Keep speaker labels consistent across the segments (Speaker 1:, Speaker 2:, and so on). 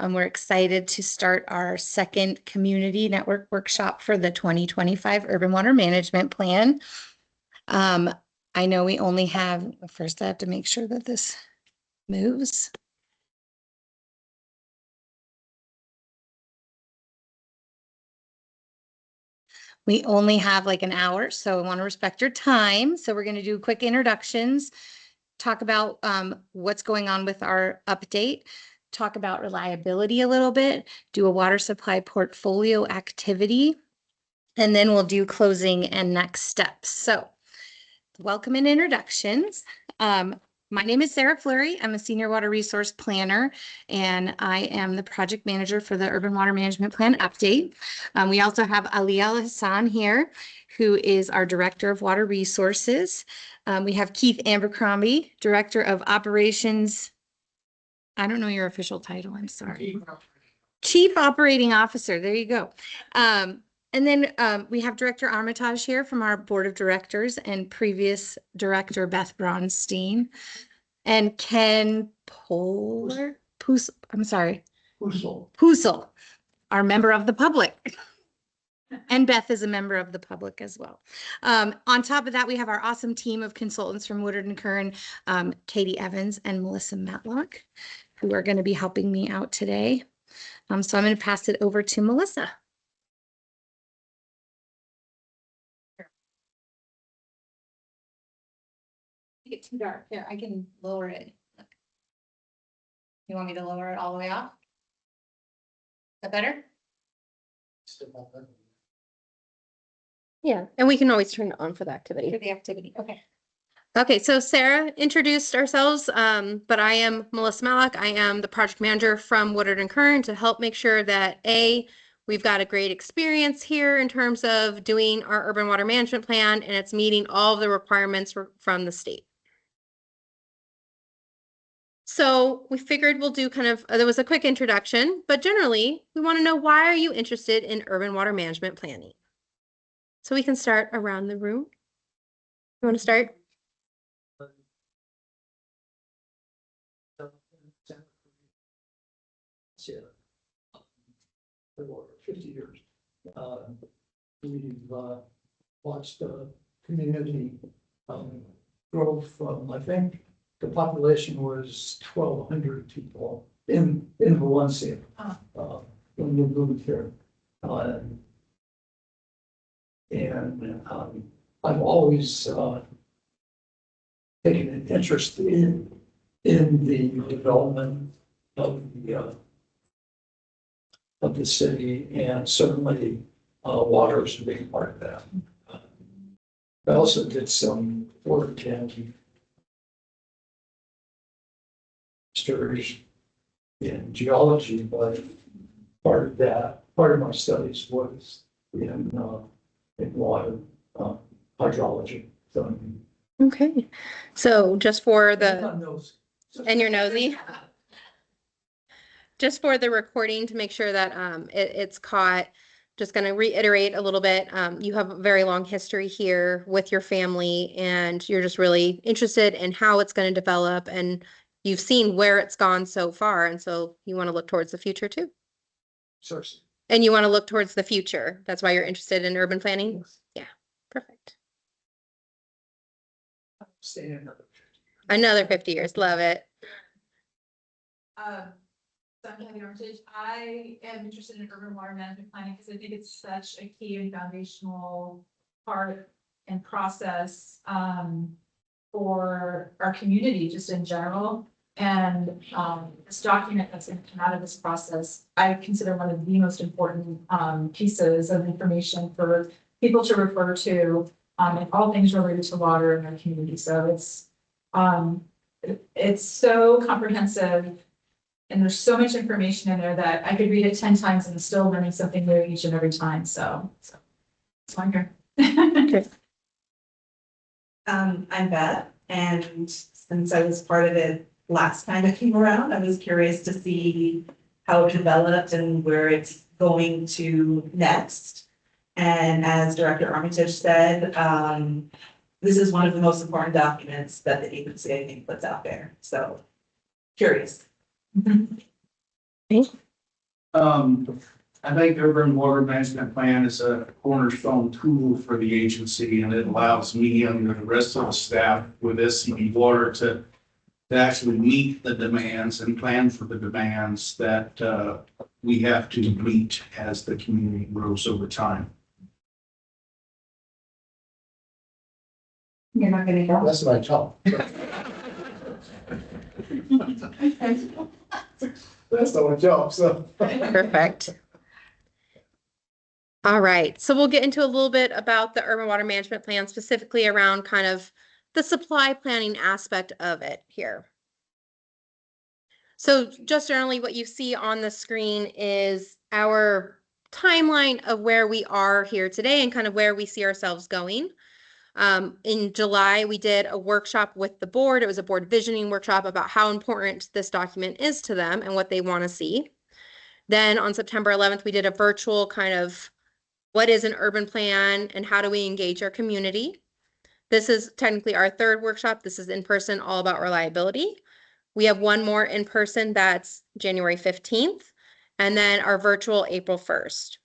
Speaker 1: We're excited to start our second community network workshop for the 2025 Urban Water Management Plan. I know we only have, first I have to make sure that this moves. We only have like an hour, so I want to respect your time. So we're going to do quick introductions, talk about what's going on with our update, talk about reliability a little bit, do a water supply portfolio activity, and then we'll do closing and next steps. So welcome and introductions. My name is Sarah Fleury. I'm a senior water resource planner, and I am the project manager for the Urban Water Management Plan update. We also have Ali Al Hassan here, who is our director of water resources. We have Keith Abercrombie, director of operations. I don't know your official title. I'm sorry. Chief Operating Officer. There you go. And then we have Director Armitage here from our board of directors and previous director Beth Braunstein and Ken Poehler. Pusel, our member of the public. And Beth is a member of the public as well. On top of that, we have our awesome team of consultants from Woodard and Kern, Katie Evans and Melissa Matlock, who are going to be helping me out today. So I'm going to pass it over to Melissa. Get too dark. Here, I can lower it. You want me to lower it all the way off? Is that better?
Speaker 2: Yeah, and we can always turn it on for the activity.
Speaker 1: For the activity, okay.
Speaker 2: Okay, so Sarah introduced ourselves, but I am Melissa Mallock. I am the project manager from Woodard and Kern to help make sure that we've got a great experience here in terms of doing our urban water management plan, and it's meeting all of the requirements from the state. So we figured we'll do kind of, there was a quick introduction, but generally we want to know, why are you interested in urban water management planning? So we can start around the room. You want to start?
Speaker 3: For 50 years. We've watched the community grow from, I think, the population was 1,200 people in Valencia when we moved here. And I've always taken an interest in the development of the city, and certainly water is a big part of that. I also did some work in in geology, but part of my studies was in water hydrology. So,
Speaker 2: okay, so just for the and you're nosy. Just for the recording to make sure that it's caught, just going to reiterate a little bit. You have a very long history here with your family, and you're just really interested in how it's going to develop, and you've seen where it's gone so far, and so you want to look towards the future too.
Speaker 3: Sure.
Speaker 2: And you want to look towards the future. That's why you're interested in urban planning?
Speaker 3: Yes.
Speaker 2: Yeah, perfect.
Speaker 3: Stay another 50 years.
Speaker 2: Another 50 years. Love it.
Speaker 4: I am interested in urban water management planning because I think it's such a key and foundational part and process for our community just in general. And this document that's going to come out of this process, I consider one of the most important pieces of information for people to refer to in all things related to water in our community. So it's so comprehensive. And there's so much information in there that I could read it 10 times and still learning something new each and every time. So that's why I'm here.
Speaker 2: Okay.
Speaker 5: I'm Beth, and since I was part of it last time it came around, I was curious to see how it developed and where it's going to next. And as Director Armitage said, this is one of the most important documents that the agency, I think, puts out there. So curious.
Speaker 2: Okay.
Speaker 6: I think urban water management plan is a cornerstone tool for the agency, and it allows me and the rest of the staff with SCV Water to actually meet the demands and plan for the demands that we have to meet as the community grows over time.
Speaker 4: You're not gonna go?
Speaker 7: That's my job. That's not my job, so.
Speaker 2: Perfect. All right, so we'll get into a little bit about the urban water management plan, specifically around kind of the supply planning aspect of it here. So just generally what you see on the screen is our timeline of where we are here today and kind of where we see ourselves going. In July, we did a workshop with the board. It was a board visioning workshop about how important this document is to them and what they want to see. Then on September 11th, we did a virtual kind of what is an urban plan and how do we engage our community. This is technically our third workshop. This is in person, all about reliability. We have one more in person that's January 15th, and then our virtual April 1st.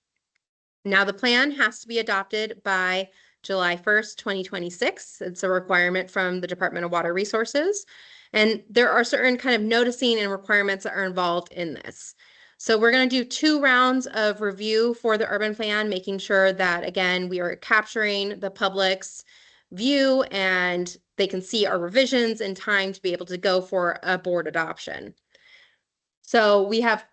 Speaker 2: Now the plan has to be adopted by July 1st, 2026. It's a requirement from the Department of Water Resources. And there are certain kind of noticing and requirements that are involved in this. So we're going to do 2 rounds of review for the urban plan, making sure that, again, we are capturing the public's view and they can see our revisions in time to be able to go for a board adoption. So we have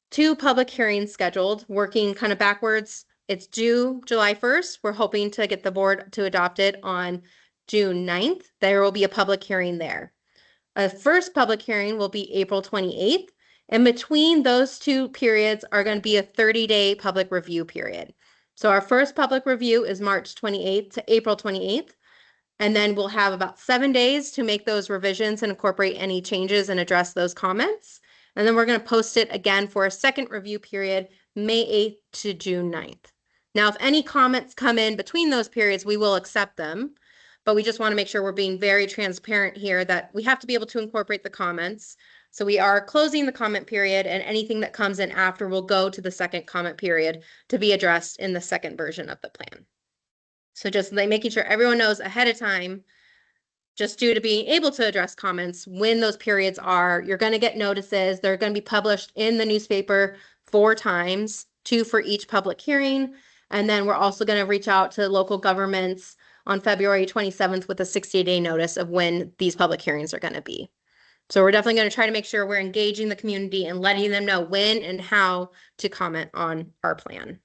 Speaker 2: 2 public hearings scheduled, working kind of backwards. It's due July 1st. We're hoping to get the board to adopt it on June 9th. There will be a public hearing there. A first public hearing will be April 28th. And between those 2 periods are going to be a 30-day public review period. So our first public review is March 28th to April 28th. And then we'll have about 7 days to make those revisions and incorporate any changes and address those comments. And then we're going to post it again for a second review period, May 8th to June 9th. Now, if any comments come in between those periods, we will accept them. But we just want to make sure we're being very transparent here that we have to be able to incorporate the comments. So we are closing the comment period, and anything that comes in after will go to the second comment period to be addressed in the second version of the plan. So just making sure everyone knows ahead of time, just due to being able to address comments when those periods are, you're going to get notices. They're going to be published in the newspaper 4 times, 2 for each public hearing. And then we're also going to reach out to local governments on February 27th with a 60-day notice of when these public hearings are going to be. So we're definitely going to try to make sure we're engaging the community and letting them know when and how to comment on our plan.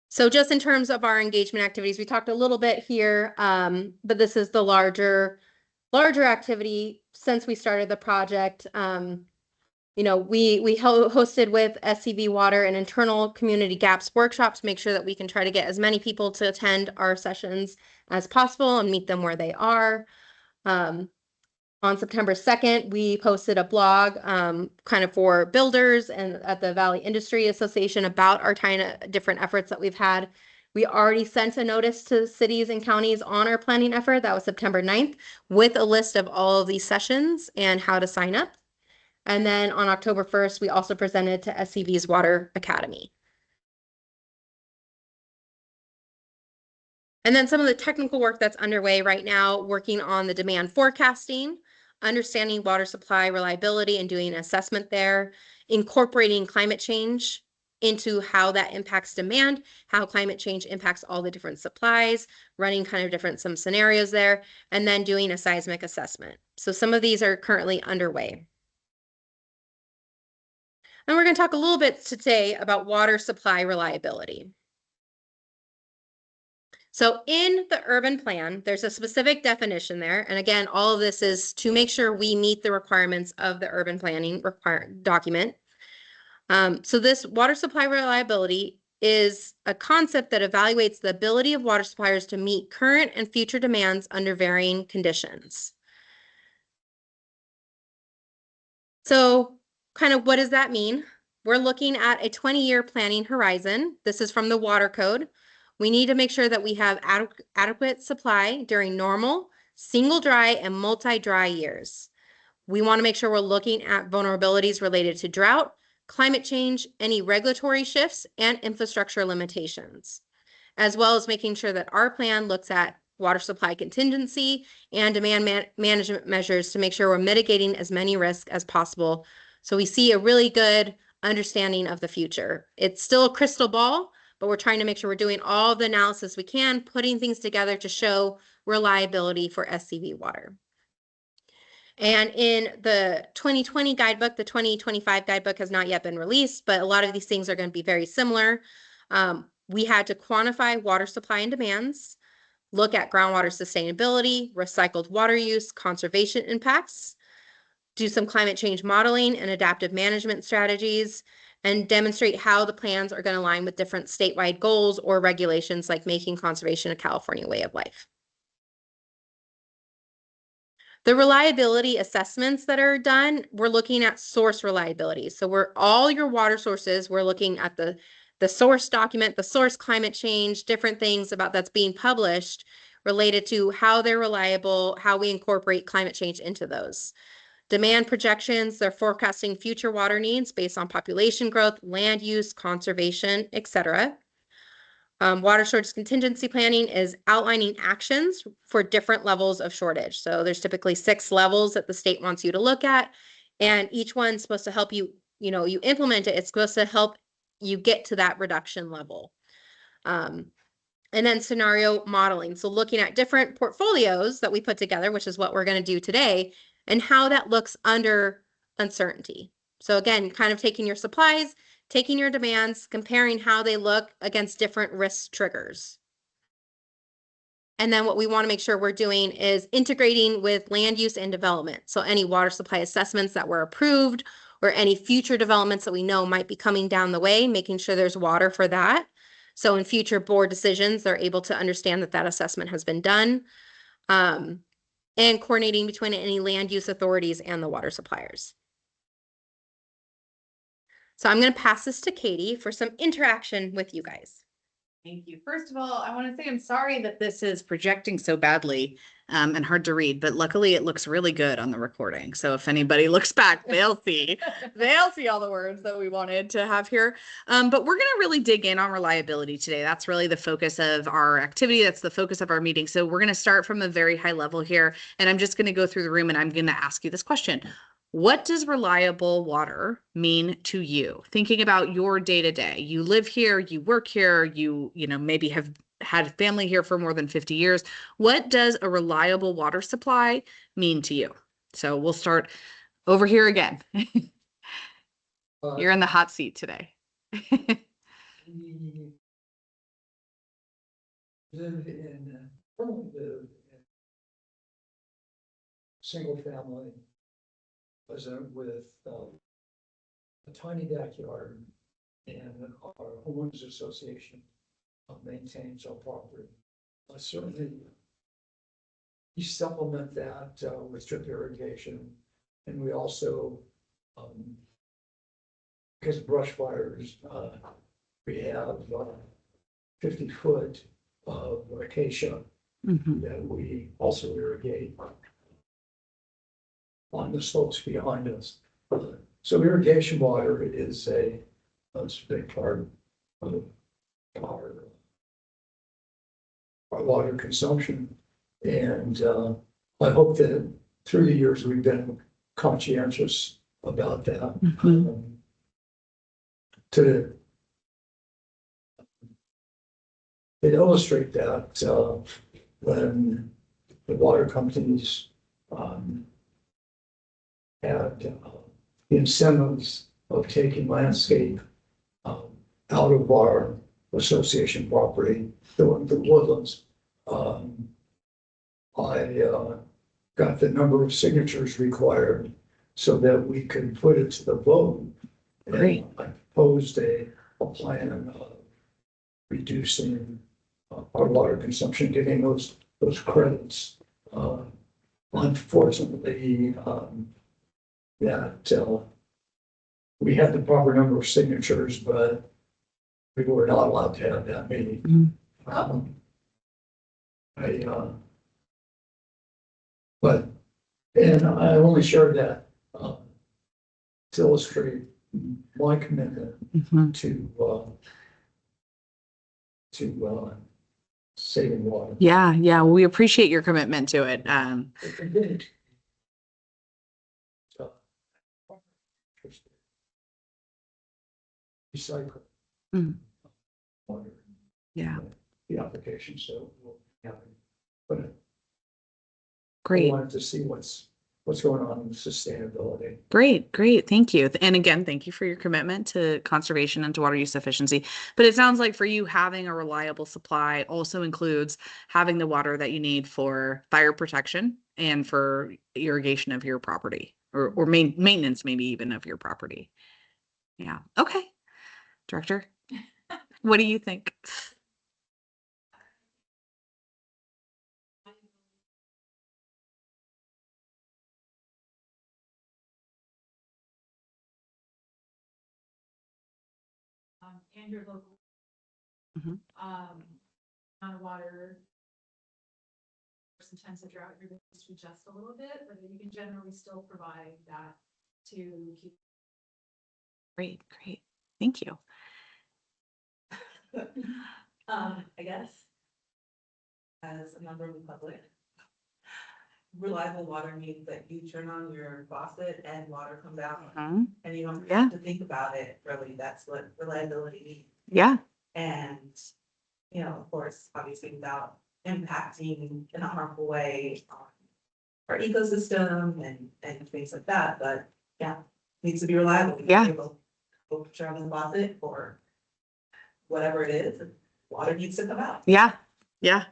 Speaker 2: So just in terms of our engagement activities, we talked a little bit here, but this is the larger activity since we started the project. You know, we hosted with SCV Water an internal community gaps workshop to make sure that we can try to get as many people to attend our sessions as possible and meet them where they are. On September 2nd, we posted a blog kind of for builders and at the Valley Industry Association about our different efforts that we've had. We already sent a notice to cities and counties on our planning effort. That was September 9th with a list of all of these sessions and how to sign up. And then on October 1st, we also presented to SCV's Water Academy. And then some of the technical work that's underway right now, working on the demand forecasting, understanding water supply reliability and doing an assessment there, incorporating climate change into how that impacts demand, how climate change impacts all the different supplies, running kind of some scenarios there, and then doing a seismic assessment. So some of these are currently underway. And we're going to talk a little bit today about water supply reliability. So in the urban plan, there's a specific definition there. And again, all of this is to make sure we meet the requirements of the urban planning document. So this water supply reliability is a concept that evaluates the ability of water suppliers to meet current and future demands under varying conditions. So kind of what does that mean? We're looking at a 20-year planning horizon. This is from the Water Code. We need to make sure that we have adequate supply during normal, single dry, and multi-dry years. We want to make sure we're looking at vulnerabilities related to drought, climate change, any regulatory shifts, and infrastructure limitations, as well as making sure that our plan looks at water supply contingency and demand management measures to make sure we're mitigating as many risks as possible. So we see a really good understanding of the future. It's still a crystal ball, but we're trying to make sure we're doing all the analysis we can, putting things together to show reliability for SCV Water. And in the 2020 guidebook, the 2025 guidebook has not yet been released, but a lot of these things are going to be very similar. We had to quantify water supply and demands, look at groundwater sustainability, recycled water use, conservation impacts, do some climate change modeling and adaptive management strategies, and demonstrate how the plans are going to align with different statewide goals or regulations like making conservation a California way of life. The reliability assessments that are done, we're looking at source reliability. So we're all your water sources, we're looking at the source document, the source climate change, different things about that's being published related to how they're reliable, how we incorporate climate change into those. Demand projections, they're forecasting future water needs based on population growth, land use, conservation, etc. Water shortage contingency planning is outlining actions for different levels of shortage. So there's typically 6 levels that the state wants you to look at, and each one's supposed to help you, you implement it. It's supposed to help you get to that reduction level. And then scenario modeling. So looking at different portfolios that we put together, which is what we're going to do today, and how that looks under uncertainty. So again, kind of taking your supplies, taking your demands, comparing how they look against different risk triggers. And then what we want to make sure we're doing is integrating with land use and development. So any water supply assessments that were approved or any future developments that we know might be coming down the way, making sure there's water for that. So in future board decisions, they're able to understand that that assessment has been done. And coordinating between any land use authorities and the water suppliers. So I'm going to pass this to Katie for some interaction with you guys.
Speaker 8: Thank you. First of all, I want to say I'm sorry that this is projecting so badly and hard to read, but luckily it looks really good on the recording. So if anybody looks back, they'll see all the words that we wanted to have here. But we're going to really dig in on reliability today. That's really the focus of our activity. That's the focus of our meeting. So we're going to start from a very high level here, and I'm just going to go through the room and I'm going to ask you this question. What does reliable water mean to you? Thinking about your day-to-day, you live here, you work here, you maybe have had family here for more than 50 years. What does a reliable water supply mean to you? So we'll start over here again. You're in the hot seat today.
Speaker 3: We live in single family resident with a tiny backyard, and our homeowners association maintains our property. Certainly, we supplement that with drip irrigation, and we also, because of brush fires, we have 50-foot of acacia that we also irrigate on the slopes behind us. So irrigation water is a big part of our water consumption. And I hope that through the years we've been conscientious about that. To illustrate that, when the water companies had the incentives of taking landscape out of our association property, the woodlands, I got the number of signatures required so that we could put it to the vote.
Speaker 8: Great.
Speaker 3: And I proposed a plan of reducing our water consumption, getting those credits. Unfortunately, that we had the proper number of signatures, but we were not allowed to have that meeting. But And I only shared that, to illustrate my commitment
Speaker 8: Mhm.
Speaker 3: to saving water.
Speaker 8: Yeah, yeah, we appreciate your commitment to it.
Speaker 3: It continues. So, recycle.
Speaker 8: Mm.
Speaker 3: Water.
Speaker 8: Yeah,
Speaker 3: The application, so we'll have it. But I
Speaker 8: great.
Speaker 3: wanted to see what's going on with sustainability.
Speaker 8: Great, great. Thank you. And again, thank you for your commitment to conservation and to water use efficiency. But it sounds like for you, having a reliable supply also includes having the water that you need for fire protection and for irrigation of your property or maintenance, maybe even of your property. Yeah. Okay. Director, what do you think?
Speaker 4: And your local.
Speaker 8: Mhm.
Speaker 4: Amount of water. Sometimes if you're out, you're going to adjust a little bit, but you can generally still provide that to keep.
Speaker 8: Great, great. Thank you.
Speaker 5: I guess, as a member of the public, reliable water means that you turn on your faucet and water comes out,
Speaker 8: Mhm.
Speaker 5: and you don't
Speaker 8: Yeah.
Speaker 5: have to think about it, really, that's what reliability means.
Speaker 8: Yeah.
Speaker 5: And, you know, of course, obviously without impacting in a harmful way on our ecosystem and things like that, but yeah, needs to be reliable. You
Speaker 8: Yeah.
Speaker 5: can't go turn on the faucet or whatever it is, and water needs to come out.
Speaker 8: Yeah. Yeah.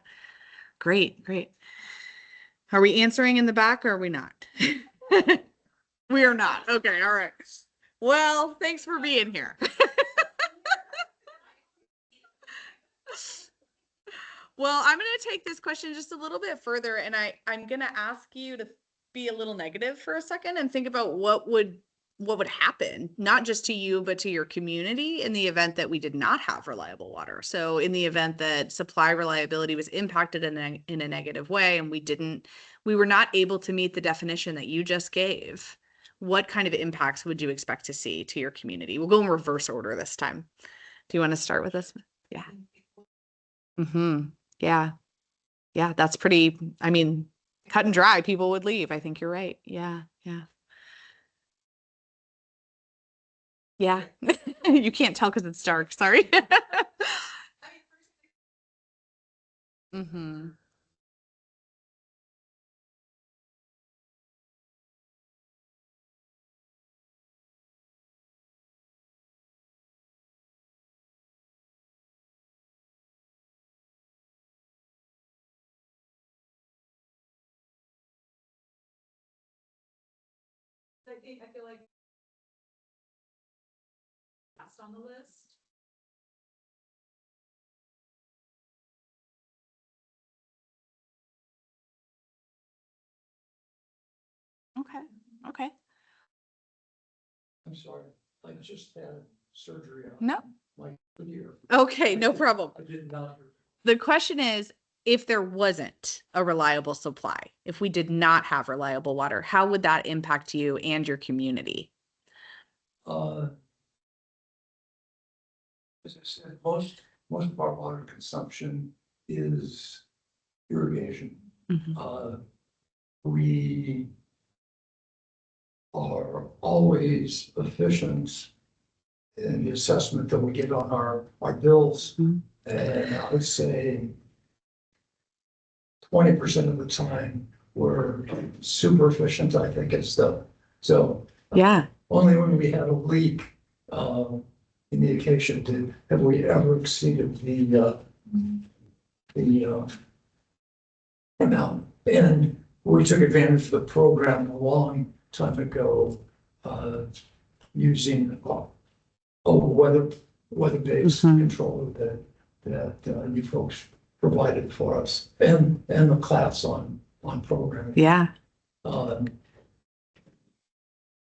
Speaker 8: Great, great. Are we answering in the back or are we not? We are not. Okay, all right. Well, thanks for being here. Well, I'm going to take this question just a little bit further and I'm going to ask you to be a little negative for a second and think about what would happen, not just to you, but to your community in the event that we did not have reliable water. So in the event that supply reliability was impacted in a negative way and we were not able to meet the definition that you just gave, what kind of impacts would you expect to see to your community? We'll go in reverse order this time. Do you want to start with this? Yeah. Mm-hmm. Yeah. Yeah, that's pretty, I mean, cut and dry, people would leave. I think you're right. Yeah, yeah. Yeah. You can't tell because it's dark. Sorry. Mm-hmm.
Speaker 4: I feel like last on the list.
Speaker 8: Okay. Okay.
Speaker 3: I'm sorry, I just had surgery on
Speaker 8: No.
Speaker 3: my ear.
Speaker 8: Okay, no problem.
Speaker 3: I did not.
Speaker 8: The question is, if there wasn't a reliable supply, if we did not have reliable water, how would that impact you and your community?
Speaker 3: As I said, most of our water consumption is irrigation.
Speaker 8: Mhm.
Speaker 3: We are always efficient in the assessment that we get on our bills.
Speaker 8: Mhm.
Speaker 3: And I would say 20% of the time, we're super efficient, I think it's so.
Speaker 8: Yeah.
Speaker 3: Only when we had a leak, in the occasion have we ever exceeded the amount. And we took advantage of the program a long time ago, using weather-based
Speaker 8: Mhm.
Speaker 3: control that you folks provided for us and the class on programming.
Speaker 8: Yeah.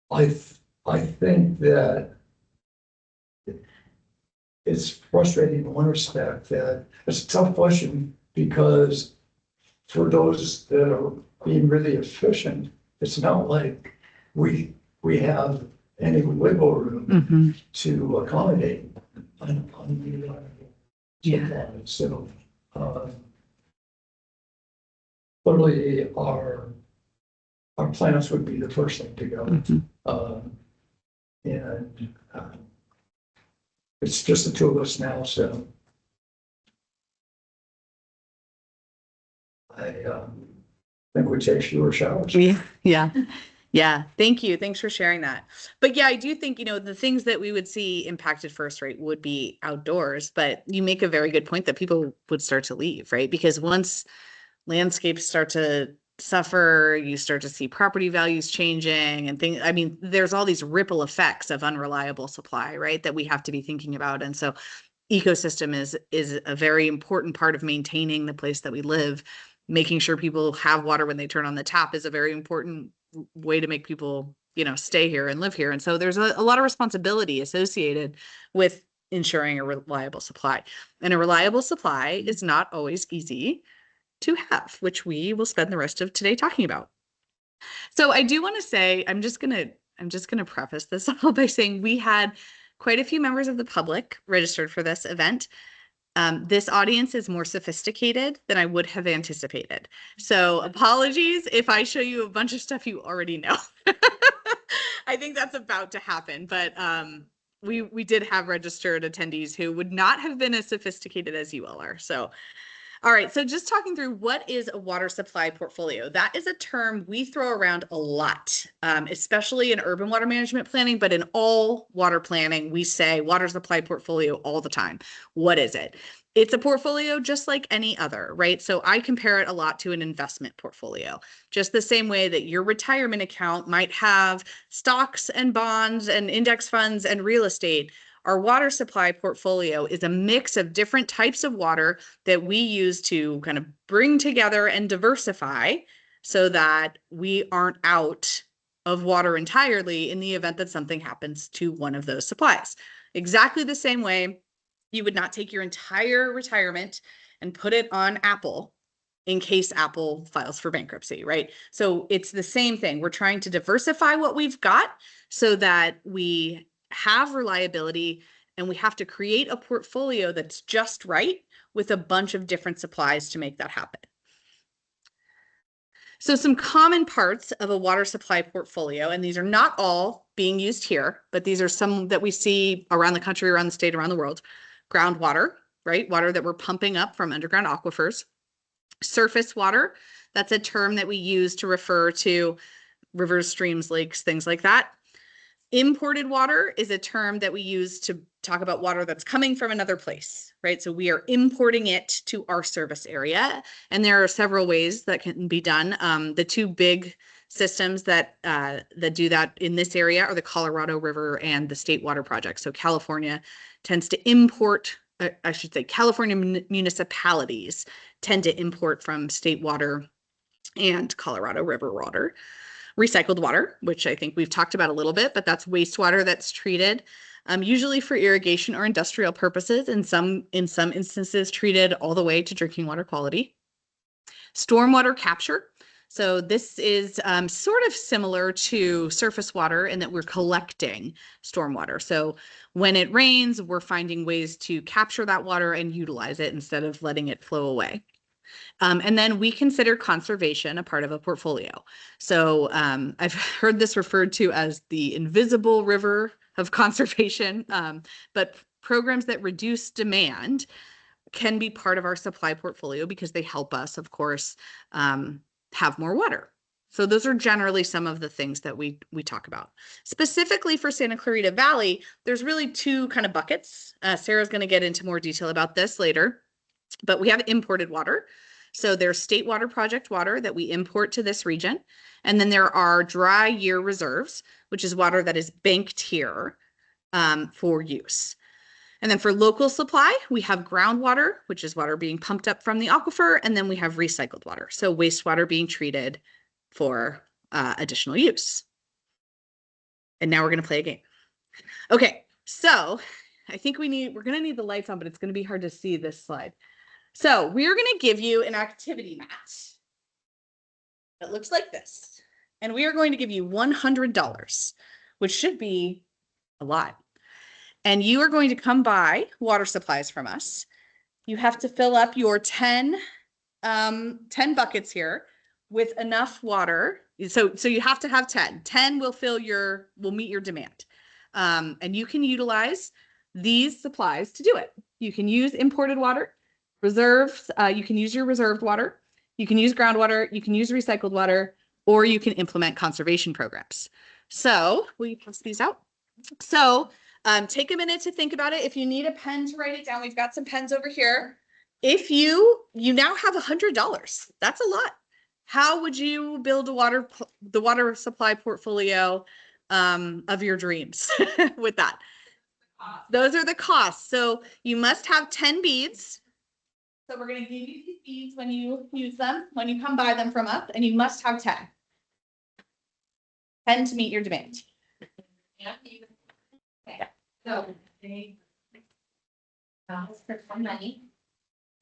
Speaker 3: I think that it's frustrating in one respect that it's a tough question because for those that are being really efficient, it's not like we have any wiggle room
Speaker 8: Mhm.
Speaker 3: to accommodate on the
Speaker 8: Yeah.
Speaker 3: supply. So, clearly our plants would be the first thing to go.
Speaker 8: Mhm.
Speaker 3: And it's just the two of us now, so I think we take fewer showers.
Speaker 8: Yeah, yeah, yeah. Thank you. Thanks for sharing that. But yeah, I do think, the things that we would see impacted first, right, would be outdoors. But you make a very good point that people would start to leave, right? Because once landscapes start to suffer, you start to see property values changing and things. I mean, there's all these ripple effects of unreliable supply, right, that we have to be thinking about. And so ecosystem is a very important part of maintaining the place that we live. Making sure people have water when they turn on the tap is a very important way to make people, stay here and live here. And so there's a lot of responsibility associated with ensuring a reliable supply. And a reliable supply is not always easy to have, which we will spend the rest of today talking about. So I do want to say, I'm just gonna preface this all by saying we had quite a few members of the public registered for this event. This audience is more sophisticated than I would have anticipated. So apologies if I show you a bunch of stuff you already know. I think that's about to happen, but we did have registered attendees who would not have been as sophisticated as you all are. So all right, so just talking through what is a water supply portfolio. That is a term we throw around a lot, especially in urban water management planning, but in all water planning, we say water supply portfolio all the time. What is it? It's a portfolio just like any other, right? So I compare it a lot to an investment portfolio, just the same way that your retirement account might have stocks and bonds and index funds and real estate. Our water supply portfolio is a mix of different types of water that we use to kind of bring together and diversify so that we aren't out of water entirely in the event that something happens to one of those supplies. Exactly the same way you would not take your entire retirement and put it on Apple in case Apple files for bankruptcy, right? So it's the same thing. We're trying to diversify what we've got so that we have reliability, and we have to create a portfolio that's just right with a bunch of different supplies to make that happen. So some common parts of a water supply portfolio, and these are not all being used here, but these are some that we see around the country, around the state, around the world. Groundwater, right? Water that we're pumping up from underground aquifers. Surface water, that's a term that we use to refer to rivers, streams, lakes, things like that. Imported water is a term that we use to talk about water that's coming from another place, right? So we are importing it to our service area, and there are several ways that can be done. The two big systems that do that in this area are the Colorado River and the State Water Project. So California tends to import, I should say, California municipalities tend to import from state water and Colorado River water. Recycled water, which I think we've talked about a little bit, but that's wastewater that's treated usually for irrigation or industrial purposes, in some instances treated all the way to drinking water quality. Stormwater capture. So this is sort of similar to surface water in that we're collecting stormwater. So when it rains, we're finding ways to capture that water and utilize it instead of letting it flow away. And then we consider conservation a part of a portfolio. So I've heard this referred to as the invisible river of conservation, but programs that reduce demand can be part of our supply portfolio because they help us, of course, have more water. So those are generally some of the things that we talk about. Specifically for Santa Clarita Valley, there's really two kind of buckets. Sarah's going to get into more detail about this later, but we have imported water. So there's state water project water that we import to this region. And then there are dry year reserves, which is water that is banked here for use. And then for local supply, we have groundwater, which is water being pumped up from the aquifer. And then we have recycled water. So wastewater being treated for additional use. And now we're going to play a game. Okay, so I think we're going to need the lights on, but it's going to be hard to see this slide. So we're going to give you an activity mat that looks like this. and we are going to give you $100, which should be a lot. And you are going to come buy water supplies from us. You have to fill up your 10 buckets here with enough water. So you have to have 10. 10 will meet your demand. And you can utilize these supplies to do it. You can use imported water, reserves. You can use your reserved water. You can use groundwater. You can use recycled water, or you can implement conservation programs. So will you pass these out? So take a minute to think about it. If you need a pen to write it down, we've got some pens over here. If you now have $100, that's a lot. How would you build the water supply portfolio of your dreams with that? Those are the costs. So you must have 10 beads. So we're going to give you these beads when you use them, when you come buy them from us, and you must have 10. 10 to meet your demand.
Speaker 1: Okay. So they for some money,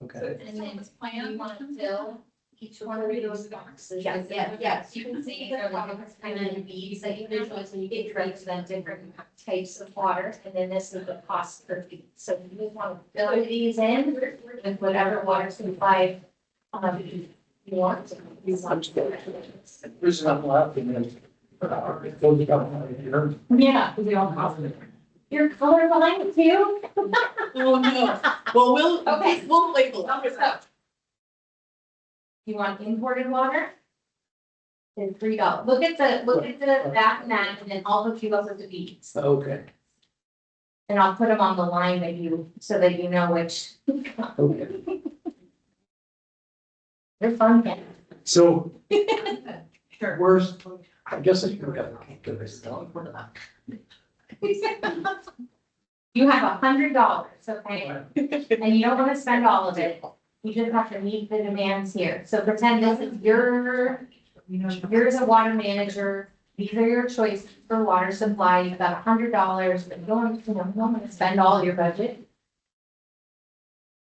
Speaker 3: Okay.
Speaker 1: and then plan want to fill each one of those boxes. Yes. You can see they're like kind of beads that you visualize when you get represent different types of water, and then this is the cost per bead. So you just want to fill these in with whatever water supply you want.
Speaker 3: The reason I'm laughing is, those got my ear.
Speaker 1: Yeah, because they all cost different. You're colorblind too?
Speaker 8: Oh no. Well, we'll label it.
Speaker 1: So, you want imported water? Then $3. Look at the that and that, and then all the kilos of the beads.
Speaker 3: Okay.
Speaker 1: And I'll put them on the line that so that you know which.
Speaker 3: Okay.
Speaker 1: They're fun, Ken.
Speaker 3: So
Speaker 1: Sure.
Speaker 3: where's, I guess I can go.
Speaker 1: You have $100, okay? And you don't want to spend all of it. You just have to meet the demands here. So pretend this is you're the water manager. These are your choices for water supply. You've got $100, but you don't want to spend all your budget.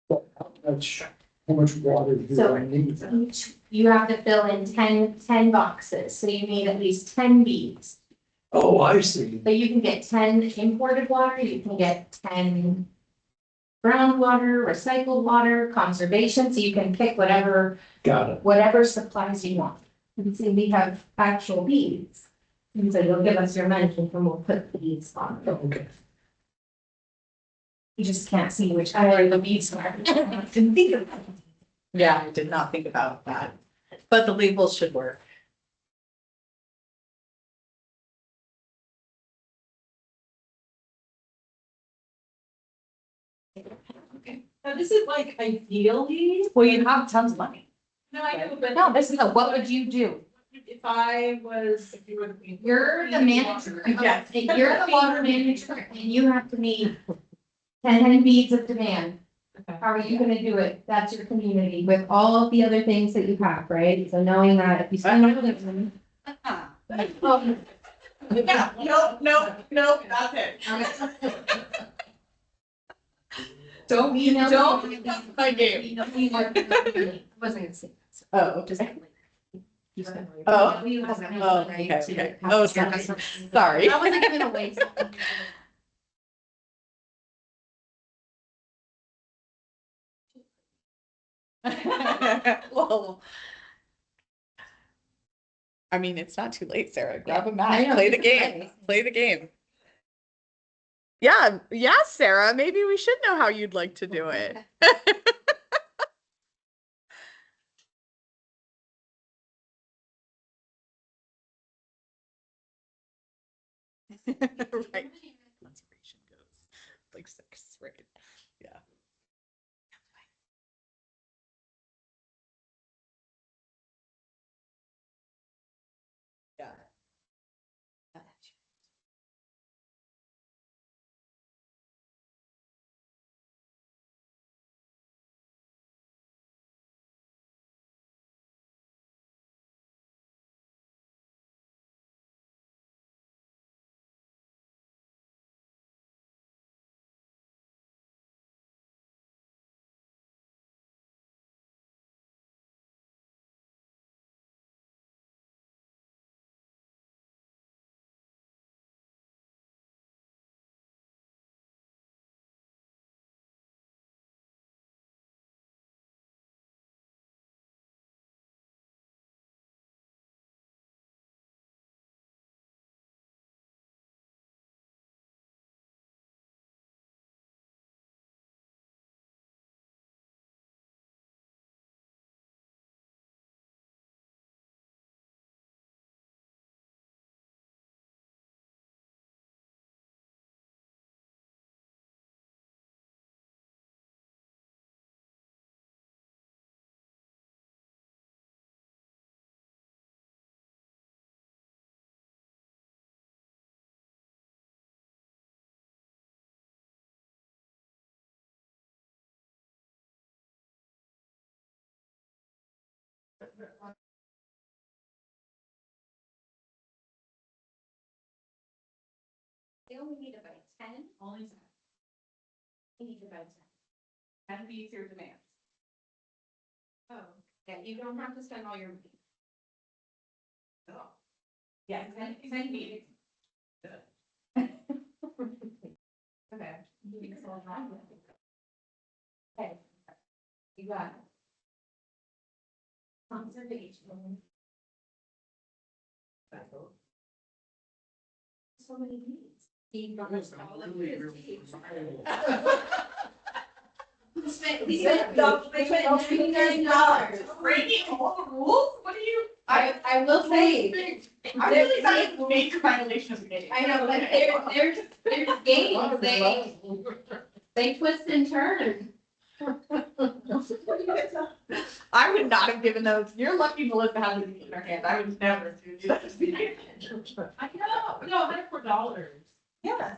Speaker 3: How much water do
Speaker 1: So
Speaker 3: I need?
Speaker 1: you have to fill in 10 boxes. So you need at least 10 beads.
Speaker 3: Oh, I see.
Speaker 1: But you can get 10 imported water, you can get 10 groundwater, recycled water, conservation, so you can pick whatever supplies you want. And see, we have actual beads. And so you'll give us your money and we'll put the beads on.
Speaker 3: Okay.
Speaker 1: You just can't see which color the beads are. Didn't think of that.
Speaker 8: Yeah, I did not think about that, but the labels should work.
Speaker 4: Now, this is like ideally.
Speaker 8: Well, you have tons of money.
Speaker 4: No, I know, but.
Speaker 1: No, this is what would you do?
Speaker 4: If I was, if you were the.
Speaker 1: You're the manager.
Speaker 4: Yes.
Speaker 1: You're the water manager and you have to meet 10 beads of demand.
Speaker 4: Okay.
Speaker 1: How are you gonna do it? That's your community with all of the other things that you have, right? So knowing that if you spend all of them.
Speaker 8: Yeah, no, that's it. Don't stop my game.
Speaker 1: Wasn't gonna say that.
Speaker 8: Oh, just. Oh, okay. Oh, sorry.
Speaker 1: I wasn't giving away something.
Speaker 8: Well, I mean, it's not too late, Sarah. Grab a
Speaker 1: I
Speaker 8: mat,
Speaker 1: know.
Speaker 8: play the game, play the game. Yeah, Sarah, maybe we should know how you'd like to do it. Right. Conservation goes like 6, right? Yeah. Yeah.
Speaker 1: They only need about 10.
Speaker 4: Only 10.
Speaker 1: They need about 10.
Speaker 4: And meet your demands.
Speaker 1: Oh, yeah, you don't have to spend all your money.
Speaker 4: Oh. Yeah, 10 meetings.
Speaker 1: Okay. Okay. You got it. Conservation. So many needs. Steve got us all of his needs.
Speaker 5: They spent $99.
Speaker 4: Breaking all the rules? What are you?
Speaker 2: I will say,
Speaker 4: I'm really sorry to make violations of games.
Speaker 2: I know, but there's games, they twist and turn.
Speaker 4: I would not have given those. You're lucky Melissa has it in her hand. I would never do that. I know. No, they're $4. Yeah.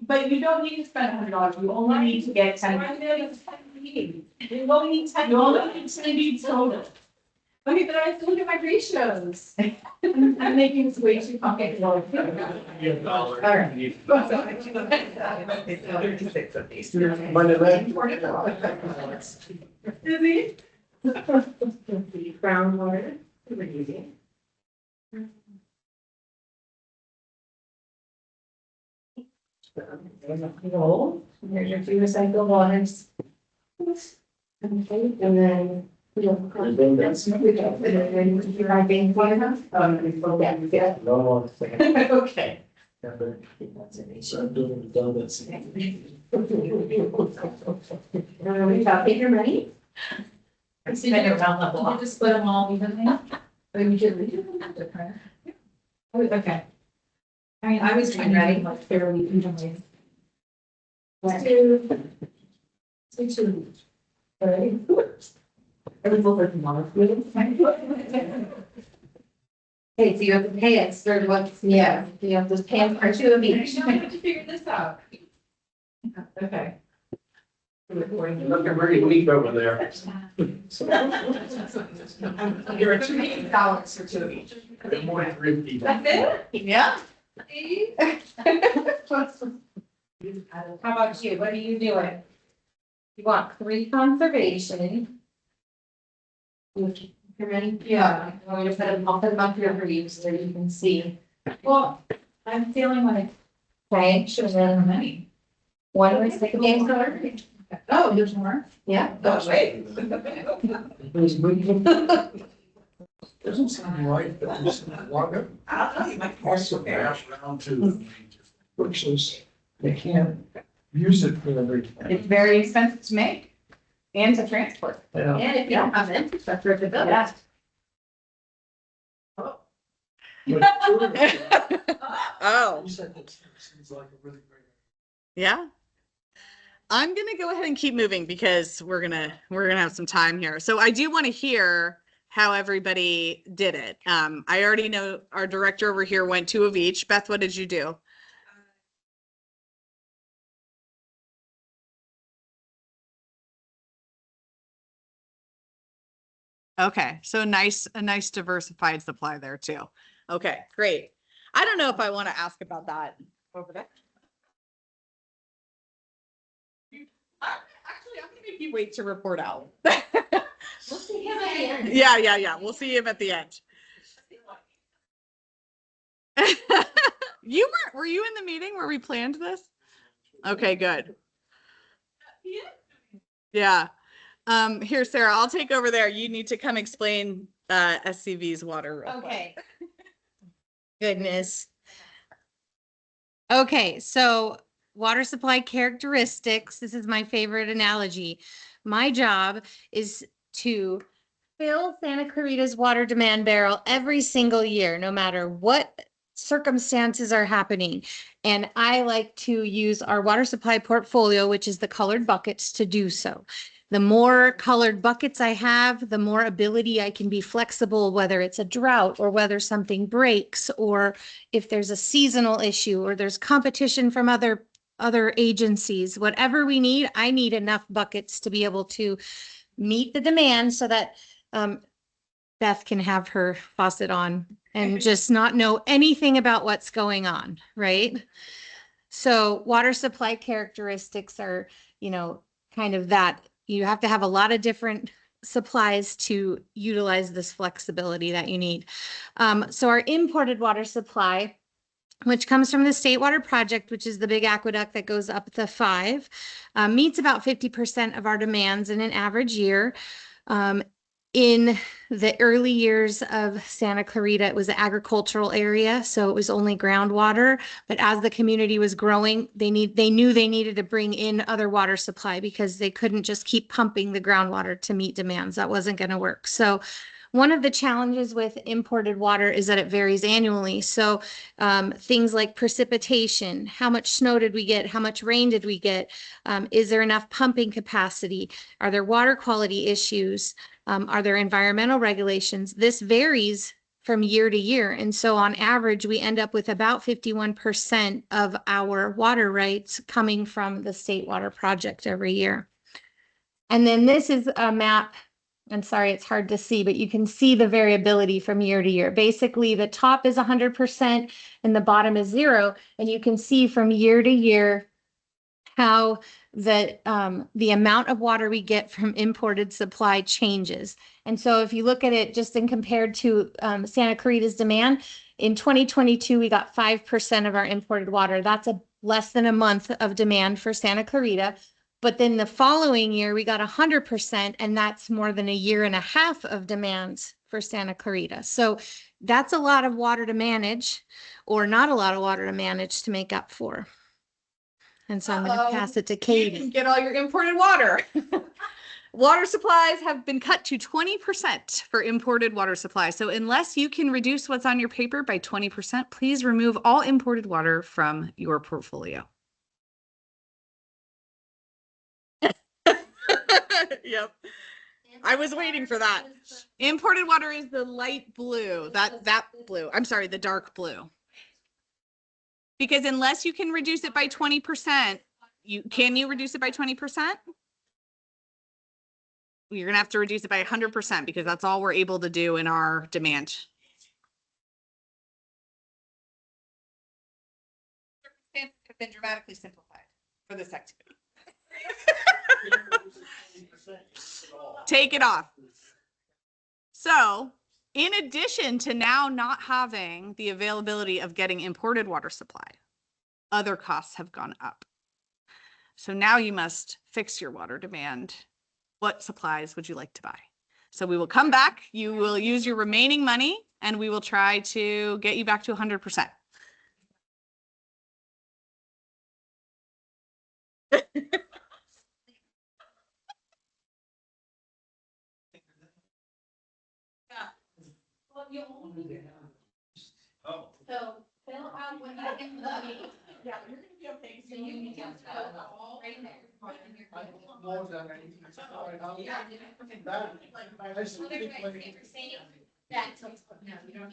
Speaker 4: But you don't need to spend $100. You only need to get 10. You only need 10. You only need 10 beads total. Okay, but I have to look at my ratios. I'm making this way too complicated. All right.
Speaker 7: Monday night.
Speaker 4: Is he?
Speaker 1: Groundwater. Here's your few recycled waters. Okay, and then. We don't.
Speaker 4: Okay.
Speaker 1: We got paper money.
Speaker 4: Spend it around level
Speaker 1: You
Speaker 4: up.
Speaker 1: just split them all evenly. Or you should read them different. Okay. I mean, I was trying to do like fairly evenly. Two. Right. I was looking for Okay, so you have to pay it, sort of what, yeah, you have to pay for two of each.
Speaker 4: I have to figure this out.
Speaker 1: Okay.
Speaker 3: Look at Murray Week over there.
Speaker 4: You're at $2 for two of each.
Speaker 3: They're more thrifty.
Speaker 4: That's it? Yeah.
Speaker 1: How about you? What are you doing? You want 3 conservation. You're ready? Yeah. I'm gonna I'll put them up here for you so that you can see.
Speaker 4: Well, I'm feeling like
Speaker 1: Okay,
Speaker 4: should have spent money.
Speaker 1: one recycling card.
Speaker 4: Oh, there's more?
Speaker 1: Yeah.
Speaker 4: Oh, wait.
Speaker 3: Doesn't sound right, but it's water.
Speaker 5: I don't know, you might.
Speaker 3: Also pass around to purchase. They can't use it for everything.
Speaker 4: It's very expensive to make and to transport.
Speaker 3: Yeah.
Speaker 1: And if you don't have an infrastructure to build it.
Speaker 8: Oh,
Speaker 3: You said it seems like a really great.
Speaker 8: yeah. I'm gonna go ahead and keep moving because we're gonna have some time here. So I do want to hear how everybody did it. I already know our director over here went 2 of each. Beth, what did you do? Okay, so a nice diversified supply there too. Okay, great. I don't know if I want to ask about that over there. Actually, I'm gonna make you wait to report out.
Speaker 1: We'll see him at the end.
Speaker 8: Yeah. We'll see him at the end. Were you in the meeting where we planned this? Okay, good. Yeah. Here, Sarah, I'll take over there. You need to come explain SCV's water. real quick.
Speaker 1: Okay. Goodness. Okay, so water supply characteristics. This is my favorite analogy. My job is to fill Santa Clarita's water demand barrel every single year, no matter what circumstances are happening. And I like to use our water supply portfolio, which is the colored buckets, to do so. The more colored buckets I have, the more ability I can be flexible, whether it's a drought or whether something breaks, or if there's a seasonal issue or there's competition from other other agencies, whatever we need, I need enough buckets to be able to meet the demand so that Beth can have her faucet on and just not know anything about what's going on, right? So water supply characteristics are, kind of that. You have to have a lot of different supplies to utilize this flexibility that you need. So our imported water supply, which comes from the State Water Project, which is the big aqueduct that goes up the 5, meets about 50% of our demands in an average year. In the early years of Santa Clarita, it was an agricultural area, so it was only groundwater. But as the community was growing, they knew they needed to bring in other water supply because they couldn't just keep pumping the groundwater to meet demands. That wasn't going to work. So one of the challenges with imported water is that it varies annually. So things like precipitation, how much snow did we get? How much rain did we get? Is there enough pumping capacity? Are there water quality issues? Are there environmental regulations? This varies from year to year. And so on average, we end up with about 51% of our water rights coming from the State Water Project every year. And then this is a map. I'm sorry, it's hard to see, but you can see the variability from year to year. Basically, the top is 100% and the bottom is 0. And you can see from year to year how the amount of water we get from imported supply changes. And so if you look at it just in compared to Santa Clarita's demand, in 2022, we got 5% of our imported water. That's less than a month of demand for Santa Clarita. But then the following year, we got 100%, and that's more than a year and a half of demands for Santa Clarita. So that's a lot of water to manage, or not a lot of water to manage to make up for. And so I'm going to pass it to
Speaker 8: You
Speaker 1: Katie.
Speaker 8: can get all your imported water. Water supplies have been cut to 20% for imported water supply. So unless you can reduce what's on your paper by 20%, please remove all imported water from your portfolio. Yep. I was waiting for that. Imported water is the light blue, that blue. I'm sorry, the dark blue. Because unless you can reduce it by 20%, can you reduce it by 20%? You're gonna have to reduce it by 100% because that's all we're able to do in our demand. Circumstances have been dramatically simplified for this activity. Take it off. So, in addition to now not having the availability of getting imported water supply, other costs have gone up. So now you must fix your water demand. What supplies would you like to buy? So we will come back, you will use your remaining money, and we will try to get you back to 100%.
Speaker 6: Oh.
Speaker 1: So fill out when you get the money. Yeah, you're gonna be okay. So you can just go all right there.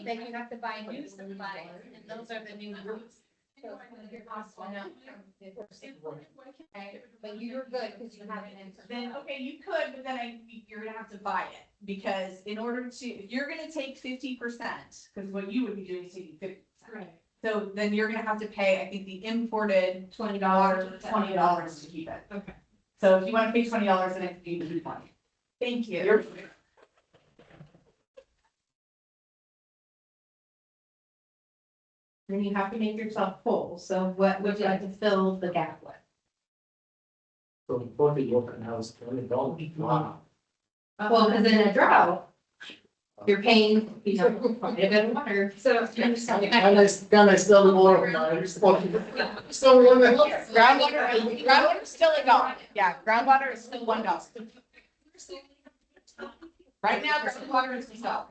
Speaker 1: Then you have to buy new supplies, and those are the new rules. But you're good because you have an answer.
Speaker 9: Then, okay, you could, but then you're gonna have to buy it, because in order to, if you're gonna take 50%, because what you would be doing is taking 50%.
Speaker 4: Right.
Speaker 9: So then you're gonna have to pay, I think, the imported $20 to keep it.
Speaker 4: Okay.
Speaker 9: So if you wanna pay $20, then it's $80.
Speaker 4: Thank you.
Speaker 2: Then you have to make yourself full. So what would you like to fill the gap with?
Speaker 3: So before the open house, $20. Wow.
Speaker 2: Well, because in a drought, you're paying, quite a bit of water.
Speaker 4: So.
Speaker 3: Can I still more? Still one that.
Speaker 8: Groundwater is still a dollar. Yeah, groundwater is still $1. Right now, groundwater is $1.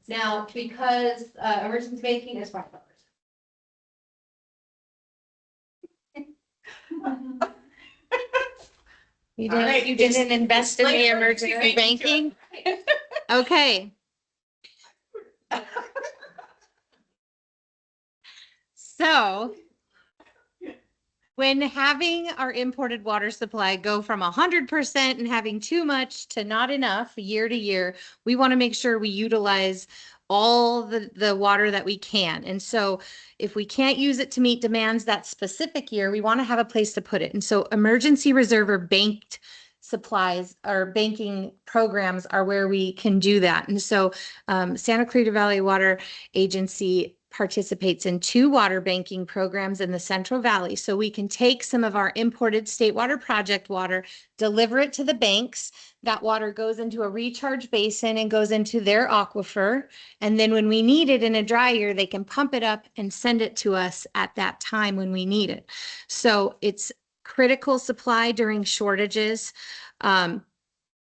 Speaker 2: Now, because emergency banking is $5.
Speaker 1: You
Speaker 8: All right,
Speaker 1: didn't invest in the emergency banking? Okay. So when having our imported water supply go from 100% and having too much to not enough year to year, we want to make sure we utilize all the water that we can. And so if we can't use it to meet demands that specific year, we want to have a place to put it. And so emergency reserve or banked supplies or banking programs are where we can do that. And so Santa Clarita Valley Water Agency participates in 2 water banking programs in the Central Valley. So we can take some of our imported state water project water, deliver it to the banks. That water goes into a recharge basin and goes into their aquifer. And then when we need it in a dry year, they can pump it up and send it to us at that time when we need it. So it's critical supply during shortages. It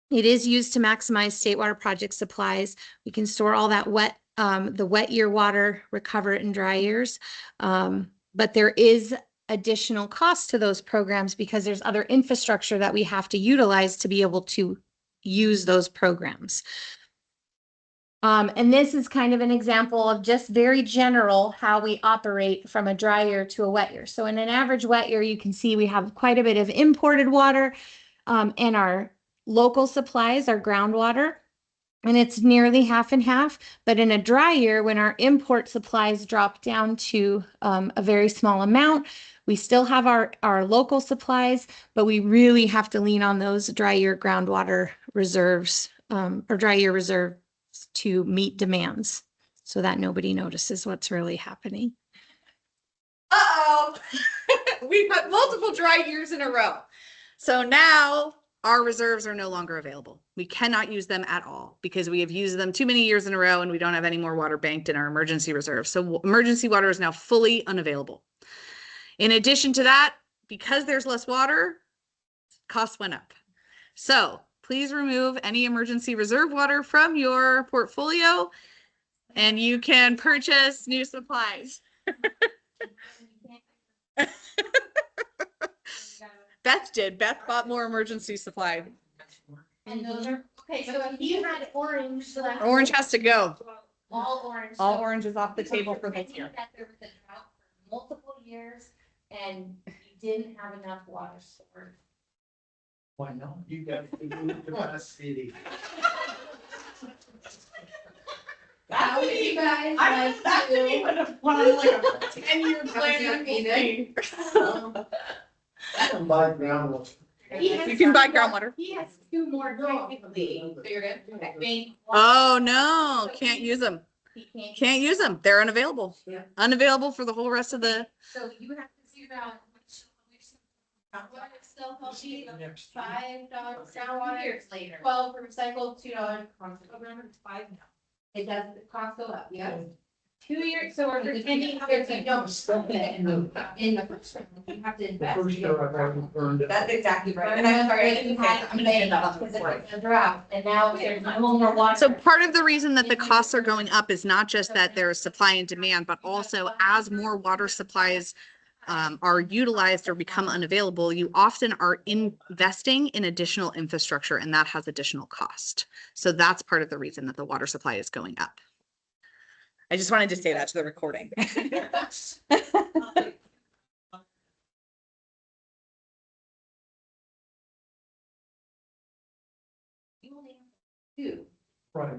Speaker 1: is used to maximize state water project supplies. We can store all that the wet year water, recover it in dry years. But there is additional cost to those programs because there's other infrastructure that we have to utilize to be able to use those programs. And this is kind of an example of just very general how we operate from a dry year to a wet year. So in an average wet year, you can see we have quite a bit of imported water and our local supplies, our groundwater. And it's nearly half and half. But in a dry year, when our import supplies drop down to a very small amount, we still have our local supplies, but we really have to lean on those dry year groundwater reserves or dry year reserves to meet demands so that nobody notices what's really happening.
Speaker 8: Uh-oh. We've had multiple dry years in a row. So now our reserves are no longer available. We cannot use them at all because we have used them too many years in a row and we don't have any more water banked in our emergency reserve. So emergency water is now fully unavailable. In addition to that, because there's less water, costs went up. So please remove any emergency reserve water from your portfolio and you can purchase new supplies. Beth did. Beth bought more emergency supply.
Speaker 1: And those are, okay, so if you had orange.
Speaker 8: Orange has to go.
Speaker 1: All orange.
Speaker 8: All orange is off the table for this year.
Speaker 1: That there was a drought for multiple years and you didn't have enough water stored.
Speaker 3: Why not? You got to move to my city.
Speaker 9: That's what you guys like to do.
Speaker 8: One of like a 10-year plan.
Speaker 3: Buy groundwater.
Speaker 8: You can buy groundwater.
Speaker 1: He has 2 more technically.
Speaker 9: So you're good? Okay.
Speaker 8: Oh, no, can't use them.
Speaker 1: He
Speaker 8: Can't use them. They're unavailable.
Speaker 3: Yeah.
Speaker 8: Unavailable for the whole rest of the.
Speaker 1: So you have to figure out which
Speaker 9: Groundwater is still healthy,
Speaker 3: Next.
Speaker 9: $5
Speaker 1: groundwater
Speaker 9: groundwater,
Speaker 1: years later.
Speaker 9: 12 for recycled, $2
Speaker 1: Around 5 now. It does, the cost go up, yeah.
Speaker 9: 2 years, so we're pretending if you don't stop it in the first round, you have to
Speaker 3: The
Speaker 9: invest.
Speaker 3: first year I've already burned it.
Speaker 9: That's exactly right, and I'm sorry, I didn't say, I'm gonna say that
Speaker 1: Because
Speaker 9: before.
Speaker 1: it's a drought and now there's no more water.
Speaker 8: So part of the reason that the costs are going up is not just that there is supply and demand, but also as more water supplies are utilized or become unavailable, you often are investing in additional infrastructure and that has additional cost. So that's part of the reason that the water supply is going up. I just wanted to say that to the recording.
Speaker 1: You only have 2.
Speaker 3: Right.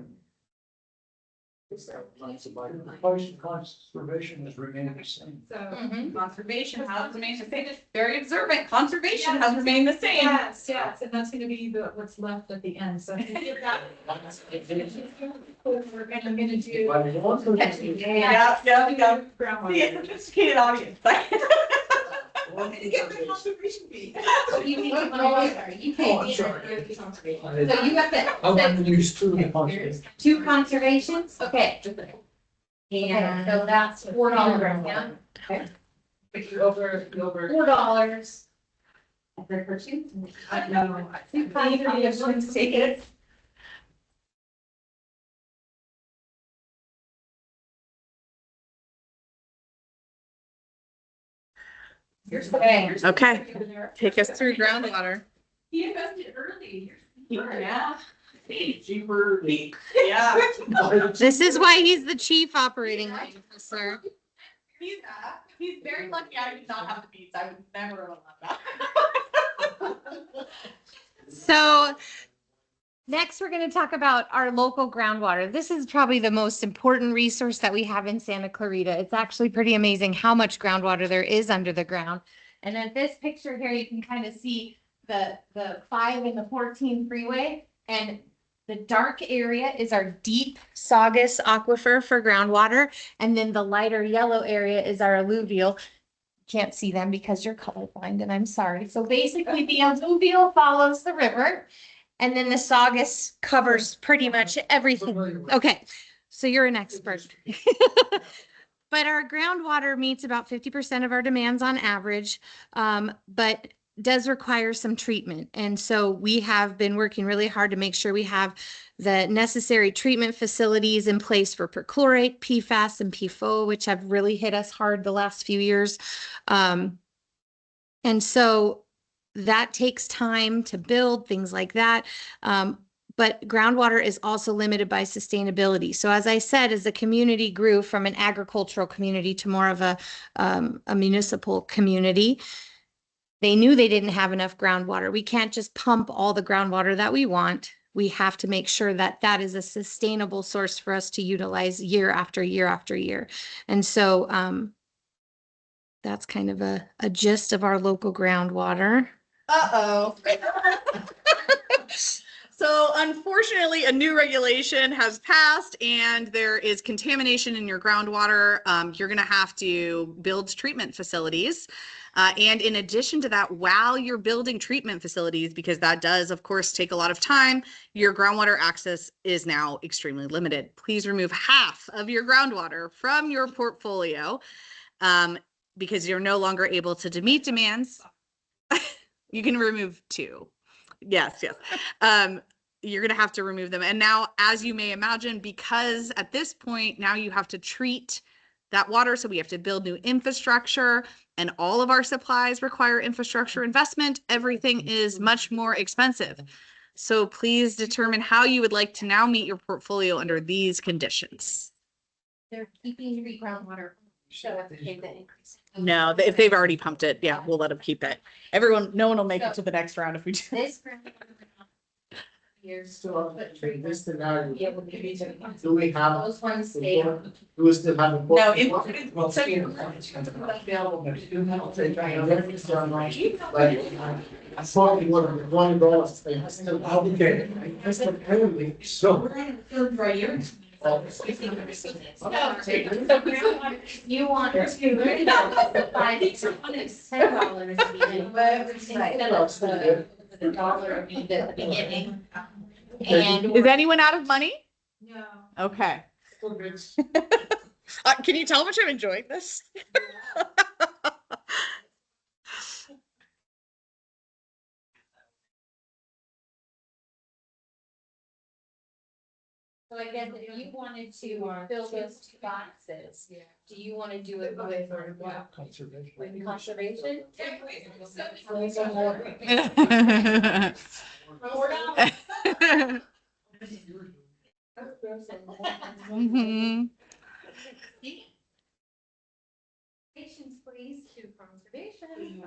Speaker 3: Conservation has remained the same.
Speaker 9: So conservation has remained the same, it's very observant, conservation has remained the same.
Speaker 4: Yes, yes, and that's gonna be what's left at the end, so. If you give that. We're gonna do.
Speaker 9: Yeah.
Speaker 4: Groundwater.
Speaker 9: See, it's a sophisticated audience.
Speaker 5: Get the conservation fee.
Speaker 1: You need to go, you can't be
Speaker 3: sorry.
Speaker 1: So you have
Speaker 3: I
Speaker 1: to,
Speaker 3: want to use 2 of the conservation.
Speaker 1: 2 conservations, okay. And so that's $4, yeah?
Speaker 4: Over.
Speaker 1: $4. For 2?
Speaker 4: No, I think.
Speaker 9: Take it.
Speaker 1: Okay.
Speaker 8: Okay, take us through groundwater.
Speaker 9: He invested early.
Speaker 8: Yeah.
Speaker 7: Cheaper.
Speaker 5: Yeah.
Speaker 1: This is why he's the chief operating officer.
Speaker 9: He's very lucky I did not have the beats. I would never have allowed that.
Speaker 1: So next, we're going to talk about our local groundwater. This is probably the most important resource that we have in Santa Clarita. It's actually pretty amazing how much groundwater there is under the ground. And at this picture here, you can kind of see the 5 and the 14 freeway. And the dark area is our deep Saugus aquifer for groundwater. And then the lighter yellow area is our alluvial. Can't see them because you're colorblind, and I'm sorry. So basically, the alluvial follows the river. And then the Saugus covers pretty much everything. Okay, so you're an expert. But our groundwater meets about 50% of our demands on average, but does require some treatment. And so we have been working really hard to make sure we have the necessary treatment facilities in place for perchlorate, PFAS, and PFOA, which have really hit us hard the last few years. And so that takes time to build, things like that. But groundwater is also limited by sustainability. So as I said, as the community grew from an agricultural community to more of a municipal community, they knew they didn't have enough groundwater. We can't just pump all the groundwater that we want. We have to make sure that that is a sustainable source for us to utilize year after year after year. And so that's kind of a gist of our local groundwater.
Speaker 8: Uh-oh. So unfortunately, a new regulation has passed and there is contamination in your groundwater. You're going to have to build treatment facilities. And in addition to that, while you're building treatment facilities, because that does, of course, take a lot of time, your groundwater access is now extremely limited. Please remove half of your groundwater from your portfolio because you're no longer able to meet demands. You can remove 2. Yes. You're going to have to remove them. And now, as you may imagine, because at this point, now you have to treat that water. So we have to build new infrastructure, and all of our supplies require infrastructure investment. Everything is much more expensive. So please determine how you would like to now meet your portfolio under these conditions.
Speaker 2: They're keeping your groundwater. Should have to pay the increase.
Speaker 8: No, if they've already pumped it, yeah, we'll let them keep it. No one will make it to the next round if we do.
Speaker 2: This groundwater years to put treatment.
Speaker 7: This scenario,
Speaker 2: Be able to give you the.
Speaker 7: do we have,
Speaker 2: Those ones stay.
Speaker 7: do we still have? a-
Speaker 9: No,
Speaker 7: Like, I saw you were $1, they still obligated. Apparently, so.
Speaker 2: You want to find $10 instead of the dollar at the beginning. And
Speaker 8: Is anyone out of money?
Speaker 4: No.
Speaker 8: Okay. Can you tell how much I'm enjoying this?
Speaker 2: so I guess if you wanted to fill those 2 boxes, do you want to do it with what?
Speaker 7: Conservation.
Speaker 2: With conservation?
Speaker 8: Mhm.
Speaker 2: Patience, please, to conservation.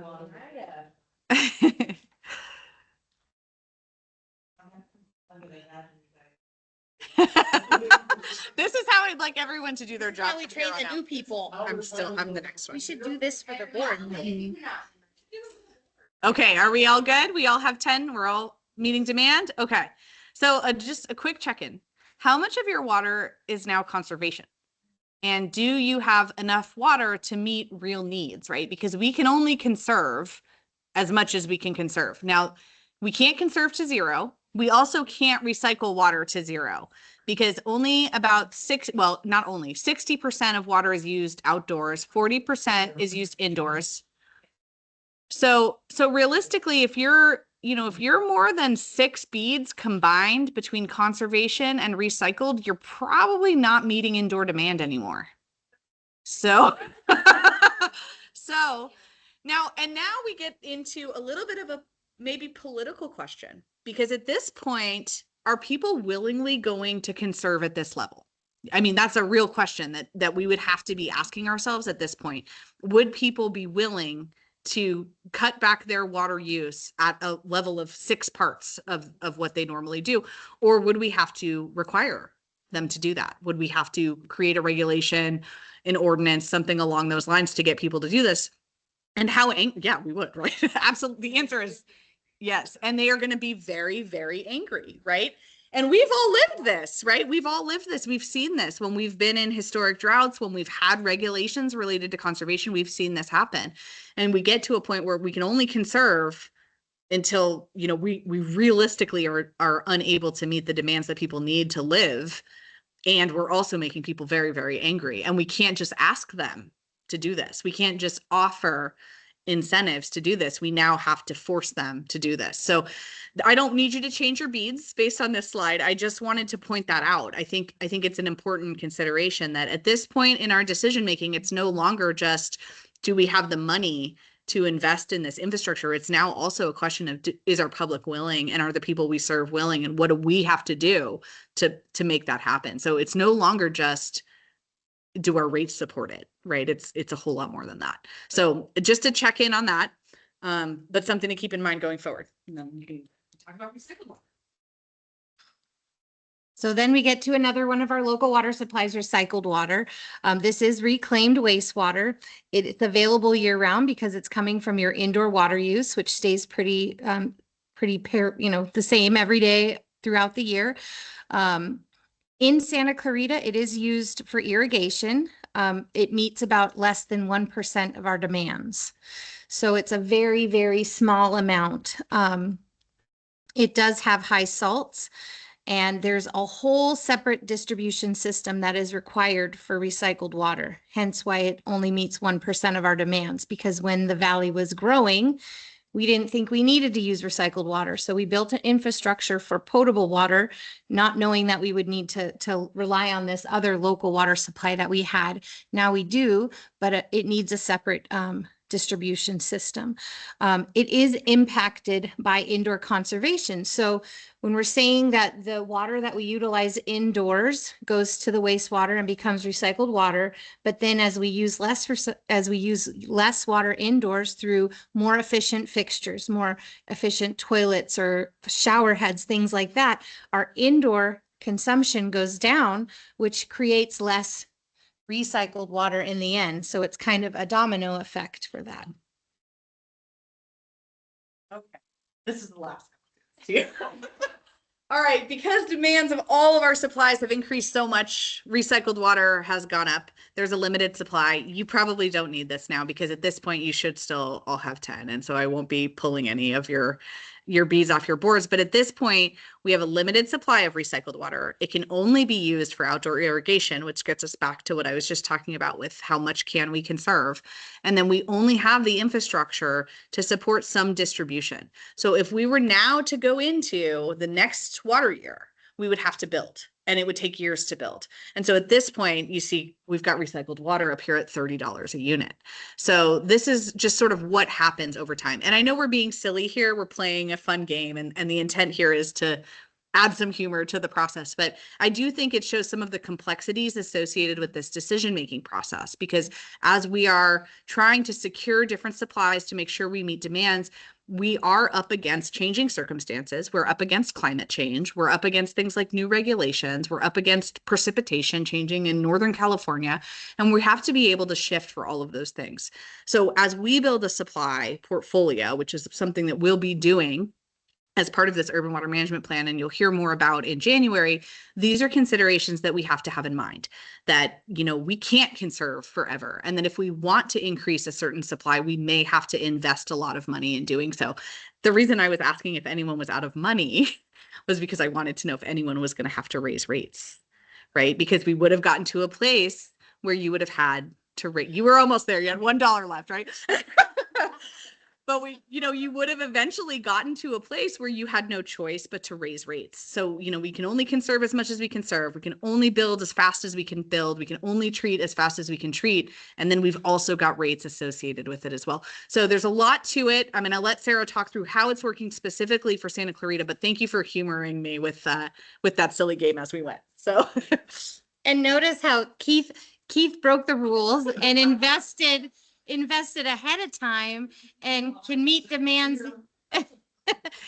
Speaker 8: This is how I'd like everyone to do their job.
Speaker 1: How we train the new people.
Speaker 8: I'm the next one.
Speaker 1: We should do this for the board.
Speaker 8: Okay, are we all good? We all have 10, we're all meeting demand? Okay. So just a quick check-in. How much of your water is now conservation? And do you have enough water to meet real needs, right? Because we can only conserve as much as we can conserve. Now, we can't conserve to 0. We also can't recycle water to 0 because only about 60% of water is used outdoors, 40% is used indoors. So realistically, if you're more than 6 beads combined between conservation and recycled, you're probably not meeting indoor demand anymore. So now we get into a little bit of a maybe political question, because at this point, are people willingly going to conserve at this level? I mean, that's a real question that we would have to be asking ourselves at this point. Would people be willing to cut back their water use at a level of 6 parts of what they normally do? Or would we have to require them to do that? Would we have to create a regulation, an ordinance, something along those lines to get people to do this? And how, yeah, we would, right? Absolutely. The answer is yes. And they are going to be very, very angry, right? And we've all lived this, right? We've all lived this. We've seen this when we've been in historic droughts, when we've had regulations related to conservation, we've seen this happen. And we get to a point where we can only conserve until, you know, we realistically are unable to meet the demands that people need to live. And we're also making people very, very angry. And we can't just ask them to do this. We can't just offer incentives to do this. We now have to force them to do this. So I don't need you to change your beads based on this slide. I just wanted to point that out. I think it's an important consideration that at this point in our decision making, it's no longer just, do we have the money to invest in this infrastructure? It's now also a question of, is our public willing, and are the people we serve willing, and what do we have to do to make that happen? So it's no longer just, do our rates support it, right? It's a whole lot more than that. So just to check in on that, but something to keep in mind going forward. And then you can talk about recycled water.
Speaker 1: So then we get to another one of our local water supplies, recycled water. This is reclaimed wastewater. It's available year round because it's coming from your indoor water use, which stays pretty the same every day throughout the year. In Santa Clarita, it is used for irrigation. It meets about less than 1% of our demands. So it's a very, very small amount. It does have high salts, and there's a whole separate distribution system that is required for recycled water. Hence why it only meets 1% of our demands, because when the valley was growing, we didn't think we needed to use recycled water. So we built an infrastructure for potable water, not knowing that we would need to rely on this other local water supply that we had. Now we do, but it needs a separate distribution system. It is impacted by indoor conservation. So when we're saying that the water that we utilize indoors goes to the wastewater and becomes recycled water, but then as we use less water indoors through more efficient fixtures, more efficient toilets or shower heads, things like that, our indoor consumption goes down, which creates less recycled water in the end. So it's kind of a domino effect for that.
Speaker 8: Okay, this is the last one. All right, because demands of all of our supplies have increased so much, recycled water has gone up. There's a limited supply. You probably don't need this now, because at this point you should still all have 10. And so I won't be pulling any of your beads off your boards. But at this point, we have a limited supply of recycled water. It can only be used for outdoor irrigation, which gets us back to what I was just talking about with how much can we conserve. And then we only have the infrastructure to support some distribution. So if we were now to go into the next water year, we would have to build, and it would take years to build. And so at this point, you see, we've got recycled water up here at $30 a unit. So this is just sort of what happens over time. And I know we're being silly here. We're playing a fun game, and the intent here is to add some humor to the process. But I do think it shows some of the complexities associated with this decision-making process, because as we are trying to secure different supplies to make sure we meet demands, we are up against changing circumstances. We're up against climate change. We're up against things like new regulations. We're up against precipitation changing in Northern California. And we have to be able to shift for all of those things. So as we build a supply portfolio, which is something that we'll be doing as part of this urban water management plan, and you'll hear more about in January, these are considerations that we have to have in mind, that, you know, we can't conserve forever. And that if we want to increase a certain supply, we may have to invest a lot of money in doing so. The reason I was asking if anyone was out of money was because I wanted to know if anyone was going to have to raise rates, right? Because we would have gotten to a place where you would have had to rate. You were almost there. You had $1 left, right? But we, you would have eventually gotten to a place where you had no choice but to raise rates. So, we can only conserve as much as we can serve. We can only build as fast as we can build. We can only treat as fast as we can treat. And then we've also got rates associated with it as well. So there's a lot to it. I'm going to let Sarah talk through how it's working specifically for Santa Clarita, but thank you for humoring me with that silly game as we went. So,
Speaker 1: And notice how Keith broke the rules and invested ahead of time and can meet demands.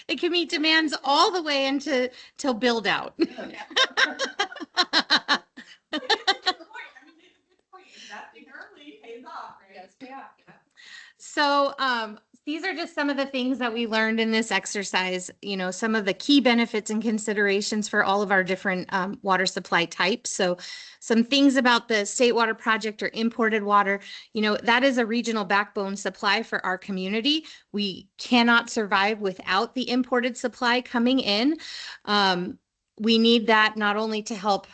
Speaker 1: It can meet demands all the way into till build out.
Speaker 9: Investing early pays off, right? Yes, yeah.
Speaker 1: So these are just some of the things that we learned in this exercise, some of the key benefits and considerations for all of our different water supply types. So some things about the state water project or imported water, that is a regional backbone supply for our community. We cannot survive without the imported supply coming in. We need that not only to help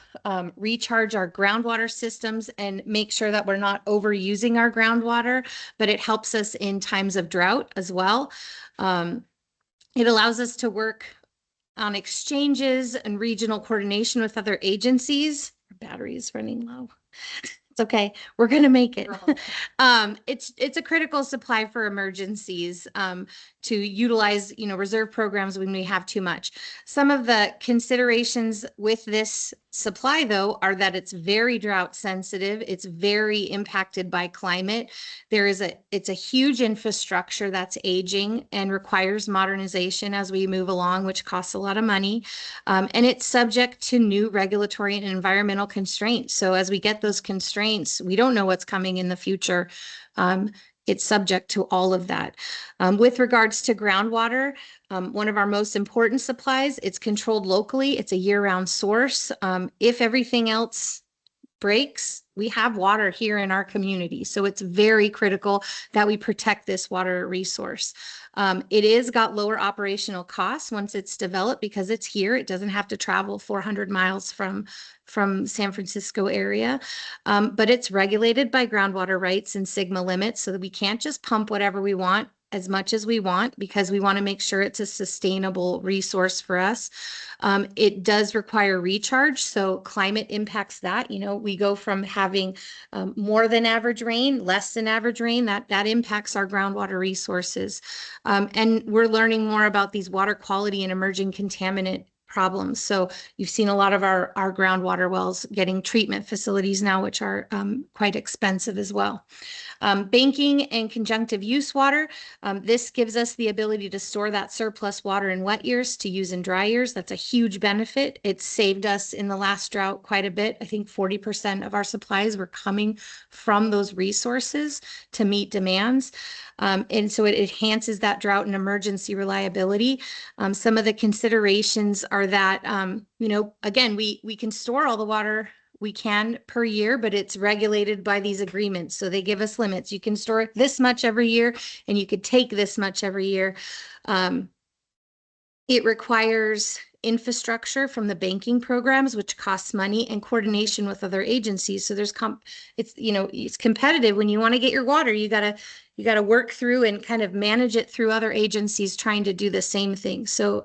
Speaker 1: recharge our groundwater systems and make sure that we're not overusing our groundwater, but it helps us in times of drought as well. It allows us to work on exchanges and regional coordination with other agencies. Our battery is running low. It's okay. We're going to make it. It's a critical supply for emergencies, to utilize, reserve programs when we have too much. Some of the considerations with this supply, though, are that it's very drought sensitive. It's very impacted by climate. It's a huge infrastructure that's aging and requires modernization as we move along, which costs a lot of money. And it's subject to new regulatory and environmental constraints. So as we get those constraints, we don't know what's coming in the future. It's subject to all of that. With regards to groundwater, one of our most important supplies, it's controlled locally. It's a year-round source. If everything else breaks, we have water here in our community. So it's very critical that we protect this water resource. It is got lower operational costs once it's developed because it's here. It doesn't have to travel 400 miles from San Francisco area, but it's regulated by groundwater rights and Sigma limits so that we can't just pump whatever we want as much as we want because we want to make sure it's a sustainable resource for us. It does require recharge, so climate impacts that. We go from having more than average rain, less than average rain, that impacts our groundwater resources. And we're learning more about these water quality and emerging contaminant problems. So you've seen a lot of our groundwater wells getting treatment facilities now, which are quite expensive as well. Banking and conjunctive use water. This gives us the ability to store that surplus water in wet years to use in dry years. That's a huge benefit. It's saved us in the last drought quite a bit. I think 40% of our supplies were coming from those resources to meet demands. And so it enhances that drought and emergency reliability. Some of the considerations are that, again, we can store all the water we can per year, but it's regulated by these agreements. So they give us limits. You can store this much every year and you could take this much every year. It requires infrastructure from the banking programs, which costs money, and coordination with other agencies. So it's competitive. When you want to get your water, you gotta work through and kind of manage it through other agencies trying to do the same thing. So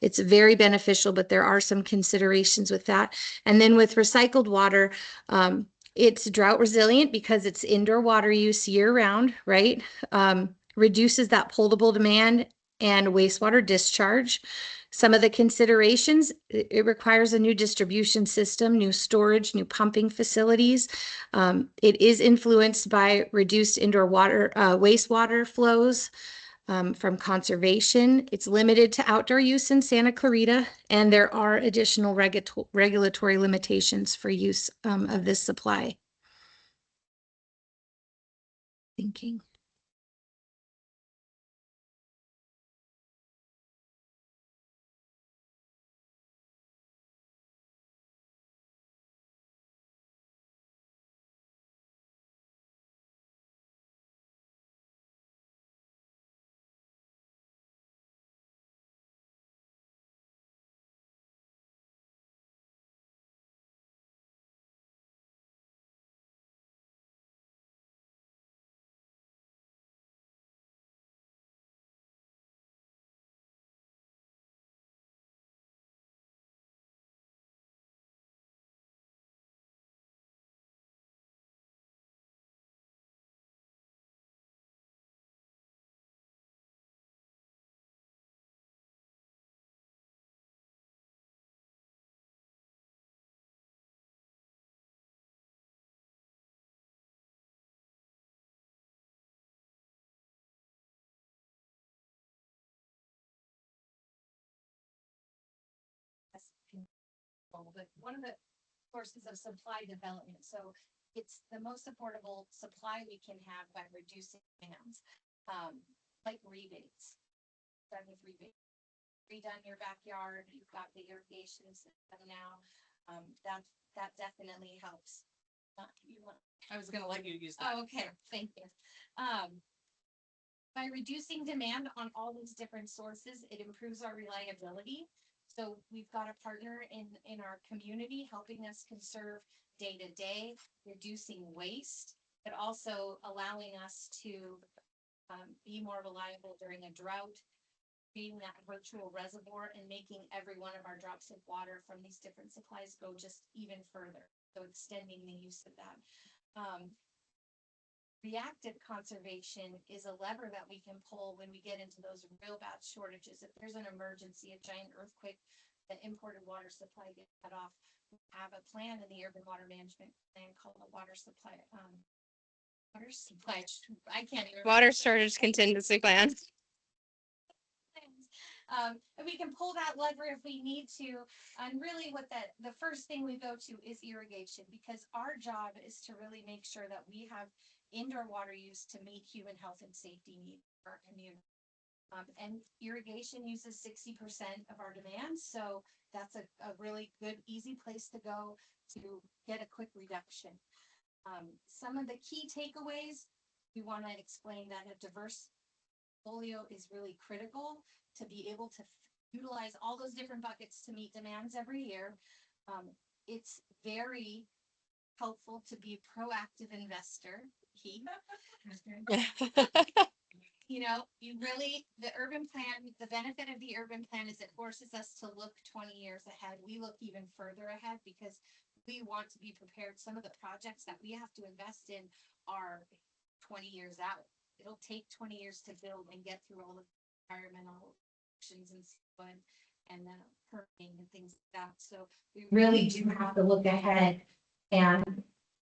Speaker 1: it's very beneficial, but there are some considerations with that. And then with recycled water, it's drought resilient because it's indoor water use year round, right? Reduces that potable demand and wastewater discharge. Some of the considerations, it requires a new distribution system, new storage, new pumping facilities. It is influenced by reduced indoor water, wastewater flows from conservation. It's limited to outdoor use in Santa Clarita, and there are additional regulatory limitations for use of this supply. Thinking. but one of the sources of supply development. So it's the most affordable supply we can have by reducing demands, like rebates. Done with rebate. Redone your backyard, you've got the irrigation system now. That definitely helps.
Speaker 8: I was gonna let you use that.
Speaker 1: Oh, okay, thank you. By reducing demand on all these different sources, it improves our reliability. So we've got a partner in our community helping us conserve day to day, reducing waste, but also allowing us to be more reliable during a drought, being that virtual reservoir and making every one of our drops of water from these different supplies go just even further. So extending the use of that. Reactive conservation is a lever that we can pull when we get into those real bad shortages. If there's an emergency, a giant earthquake, the imported water supply gets cut off. We have a plan in the urban water management plan called the water supply. I can't even.
Speaker 2: Water storage contingency plan.
Speaker 1: And we can pull that lever if we need to. And really what the first thing we go to is irrigation, because our job is to really make sure that we have indoor water use to meet human health and safety needs for our community. And irrigation uses 60% of our demand. So that's a really good, easy place to go to get a quick reduction. Some of the key takeaways, we want to explain that a diverse portfolio is really critical to be able to utilize all those different buckets to meet demands every year. It's very helpful to be a proactive investor. You know, the urban plan, the benefit of the urban plan is it forces us to look 20 years ahead. We look even further ahead because we want to be prepared. Some of the projects that we have to invest in are 20 years out. It'll take 20 years to build and get through all the environmental actions and permitting and things like that. So we really do have to look ahead and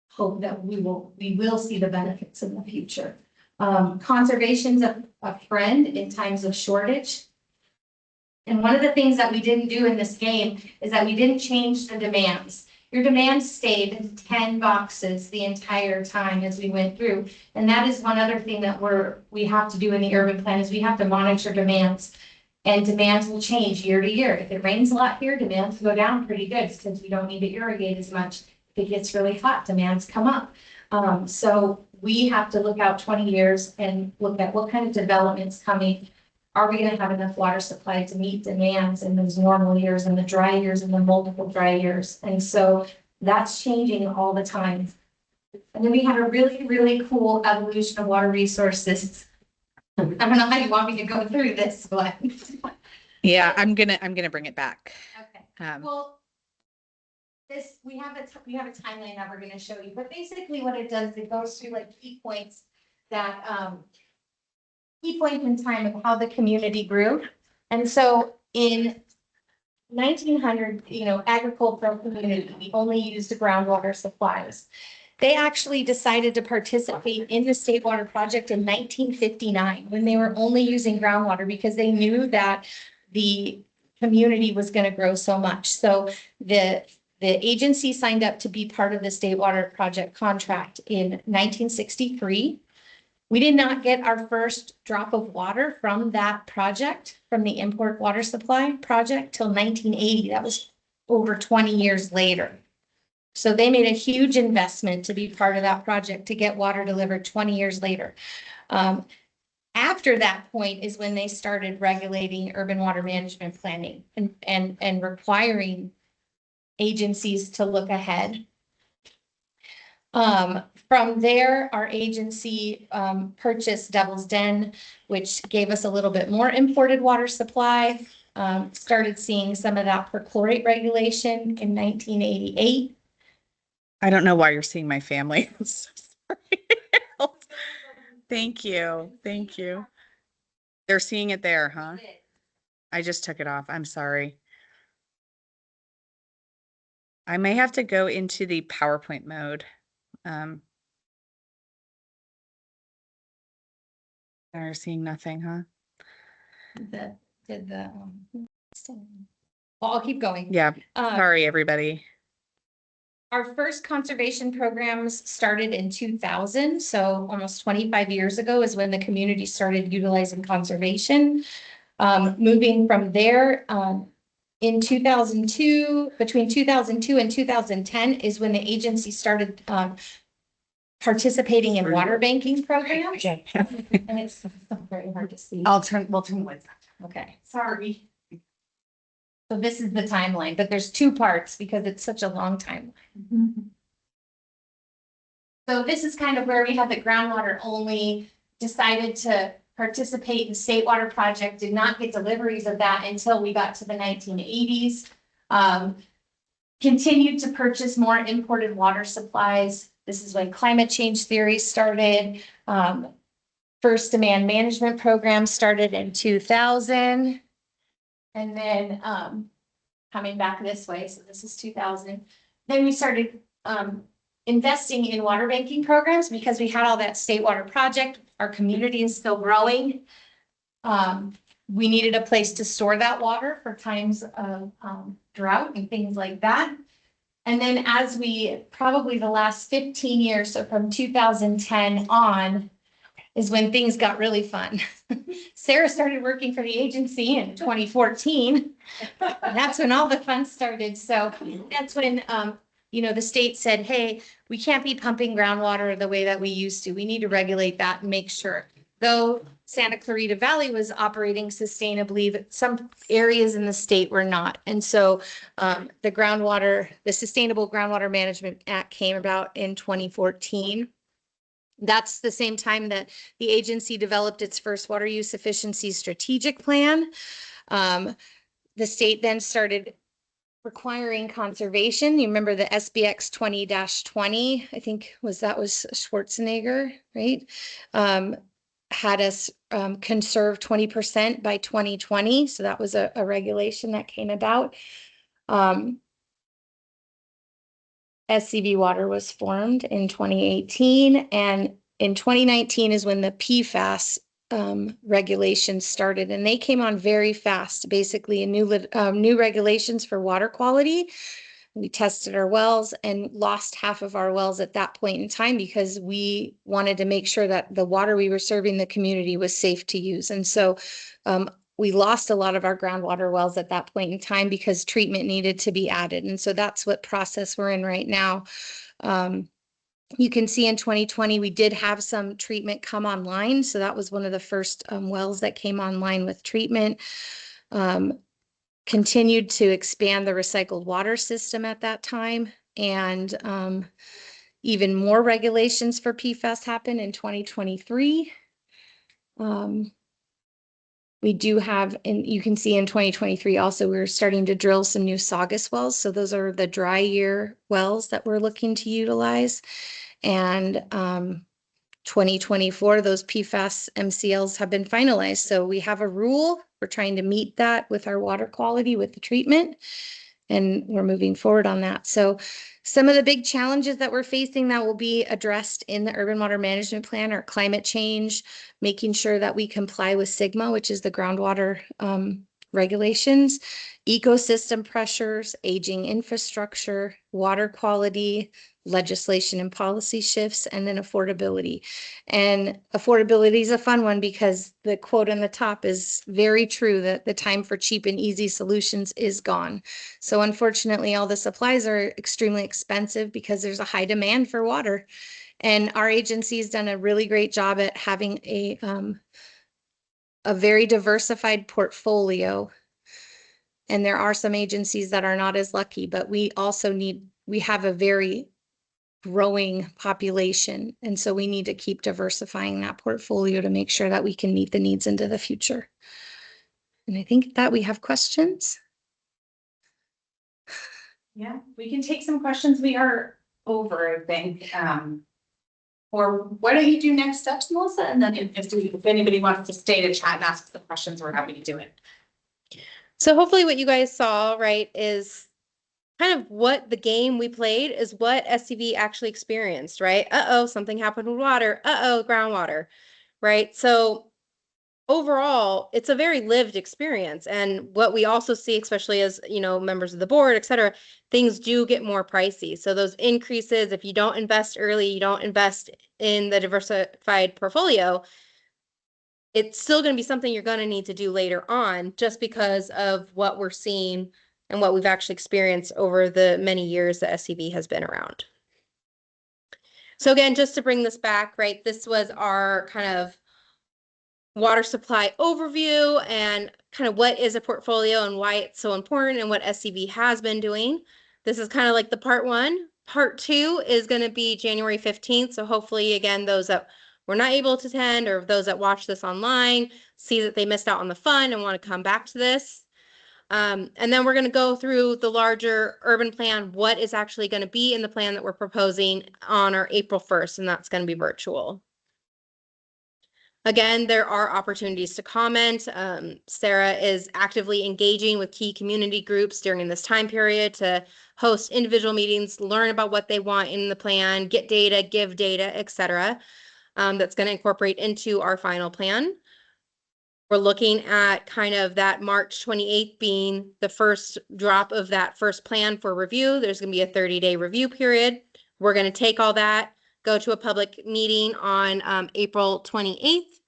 Speaker 1: hope that we will see the benefits in the future. Conservation's a friend in times of shortage. And one of the things that we didn't do in this game is that we didn't change the demands. Your demands stayed 10 boxes the entire time as we went through. And that is one other thing that we have to do in the urban plan is we have to monitor demands. And demands will change year to year. If it rains a lot here, demands go down pretty good since we don't need to irrigate as much. If it gets really hot, demands come up. So we have to look out 20 years and look at what kind of development's coming. Are we going to have enough water supply to meet demands in those normal years and the dry years and the multiple dry years? And so that's changing all the time. And then we had a really, really cool evolution of water resources. I don't know how you want me to go through this, but.
Speaker 8: Yeah, I'm gonna bring it back.
Speaker 1: Okay. Well, we have a timeline that we're going to show you, but basically what it does, it goes through like key points in time of how the community grew. And so in 1900, agricultural community, we only used groundwater supplies. They actually decided to participate in the State Water Project in 1959 when they were only using groundwater because they knew that the community was going to grow so much. So the agency signed up to be part of the State Water Project contract in 1963. We did not get our first drop of water from that project, from the import water supply project, till 1980. That was over 20 years later. So they made a huge investment to be part of that project to get water delivered 20 years later. After that point is when they started regulating urban water management planning and requiring agencies to look ahead. From there, our agency purchased Devil's Den, which gave us a little bit more imported water supply. Started seeing some of that perchlorate regulation in 1988.
Speaker 8: I don't know why you're seeing my family. I'm so sorry. Thank you. Thank you. They're seeing it there, huh? I just took it off. I'm sorry. I may have to go into the PowerPoint mode. They're seeing nothing, huh?
Speaker 1: Well, I'll keep going.
Speaker 8: Yeah,
Speaker 1: Uh,
Speaker 8: sorry, everybody.
Speaker 1: Our first conservation programs started in 2000, so almost 25 years ago is when the community started utilizing conservation. Moving from there, in 2002, between 2002 and 2010 is when the agency started participating in water banking programs. And it's very hard to see.
Speaker 8: We'll turn the lights on.
Speaker 1: Okay.
Speaker 9: Sorry.
Speaker 1: So this is the timeline, but there's two parts because it's such a long timeline. So this is kind of where we had the groundwater only, decided to participate in state water project, did not get deliveries of that until we got to the 1980s. Continued to purchase more imported water supplies. This is when climate change theories started. First demand management program started in 2000. And then coming back this way, so this is 2000. Then we started investing in water banking programs because we had all that state water project. Our community is still growing. We needed a place to store that water for times of drought and things like that. And then as we, probably the last 15 years, so from 2010 on, is when things got really fun. Sarah started working for the agency in 2014. And that's when all the fun started. So that's when, the state said, hey, we can't be pumping groundwater the way that we used to. We need to regulate that and make sure. Though Santa Clarita Valley was operating sustainably, but some areas in the state were not. And so the Sustainable Groundwater Management Act came about in 2014. That's the same time that the agency developed its first water use efficiency strategic plan. The state then started requiring conservation. You remember the SBX 20-20, I think was Schwarzenegger, right? Had us conserve 20% by 2020. So that was a regulation that came about. SCV Water was formed in 2018, and in 2019 is when the PFAS regulations started, and they came on very fast. Basically, new regulations for water quality. We tested our wells and lost half of our wells at that point in time because we wanted to make sure that the water we were serving the community was safe to use. And so we lost a lot of our groundwater wells at that point in time because treatment needed to be added. And so that's what process we're in right now. You can see in 2020, we did have some treatment come online. So that was one of the first wells that came online with treatment. Continued to expand the recycled water system at that time. And even more regulations for PFAS happened in 2023. We do have, and you can see in 2023 also, we're starting to drill some new Saugus wells. So those are the dry year wells that we're looking to utilize. And 2024, those PFAS MCLs have been finalized. So we have a rule. We're trying to meet that with our water quality with the treatment. And we're moving forward on that. So some of the big challenges that we're facing that will be addressed in the Urban Water Management Plan are climate change, making sure that we comply with SGMA, which is the groundwater regulations, ecosystem pressures, aging infrastructure, water quality, legislation and policy shifts, and then affordability. And affordability is a fun one because the quote on the top is very true that the time for cheap and easy solutions is gone. So unfortunately, all the supplies are extremely expensive because there's a high demand for water. And our agency has done a really great job at having a very diversified portfolio. And there are some agencies that are not as lucky, but we have a very growing population. And so we need to keep diversifying that portfolio to make sure that we can meet the needs into the future. And I think that we have questions.
Speaker 9: Yeah, we can take some questions. We are over, I think. Or why don't you do next steps, Melissa? And then if anybody wants to stay to chat and ask the questions, we're happy to do it.
Speaker 2: So hopefully what you guys saw, right, is kind of what the game we played is what SCV actually experienced, right? Uh-oh, something happened with water. Uh-oh, groundwater, right? So overall, it's a very lived experience. And what we also see, especially as, members of the board, et cetera, things do get more pricey. So those increases, if you don't invest early, you don't invest in the diversified portfolio, it's still going to be something you're going to need to do later on, just because of what we're seeing and what we've actually experienced over the many years that SCV has been around. So again, just to bring this back, right, this was our kind of water supply overview and kind of what is a portfolio and why it's so important and what SCV has been doing. This is kind of like the part one. Part two is going to be January 15th. So hopefully, again, those that were not able to attend or those that watch this online see that they missed out on the fun and want to come back to this. And then we're going to go through the larger urban plan, what is actually going to be in the plan that we're proposing on our April 1st, and that's going to be virtual. Again, there are opportunities to comment. Sarah is actively engaging with key community groups during this time period to host individual meetings, learn about what they want in the plan, get data, give data, etc. That's going to incorporate into our final plan. We're looking at kind of that March 28th being the first drop of that first plan for review. There's going to be a 30-day review period. We're going to take all that, go to a public meeting on April 28th,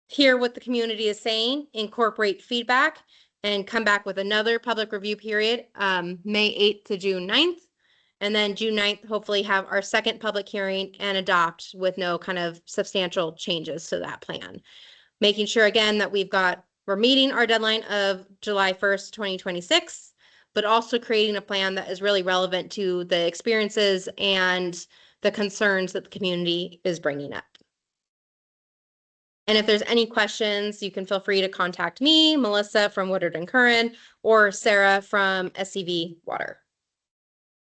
Speaker 2: hear what the community is saying, incorporate feedback, and come back with another public review period, May 8th to June 9th. And then June 9th, hopefully have our second public hearing and adopt with no kind of substantial changes to that plan. Making sure again that we're meeting our deadline of July 1st, 2026, but also creating a plan that is really relevant to the experiences and the concerns that the community is bringing up. And if there's any questions, you can feel free to contact me, Melissa from Woodard and Curran, or Sarah from SCV Water.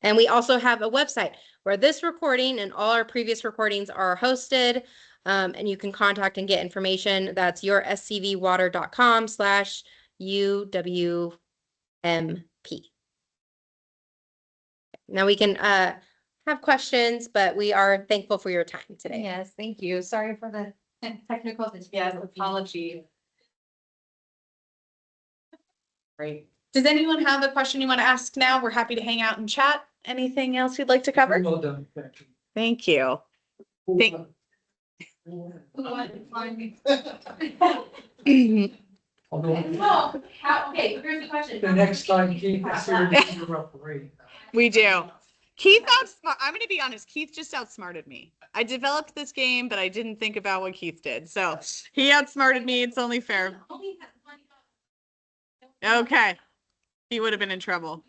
Speaker 2: And we also have a website where this recording and all our previous recordings are hosted. And you can contact and get information. That's yourscvwater.com/UWMP. Now we can have questions, but we are thankful for your time today.
Speaker 1: Yes, thank you. Sorry for the technical difficulties.
Speaker 9: Yes, apology. Great. Does anyone have a question you want to ask now? We're happy to hang out and chat. Anything else you'd like to cover?
Speaker 3: Well done, thank you.
Speaker 8: Thank you. Thank-
Speaker 4: No, okay, here's the question.
Speaker 3: The next time, Keith, I see you referee.
Speaker 8: We do. Keith I'm going to be honest. Keith just outsmarted me. I developed this game, but I didn't think about what Keith did. So he outsmarted me. It's only fair. Okay. He would have been in trouble.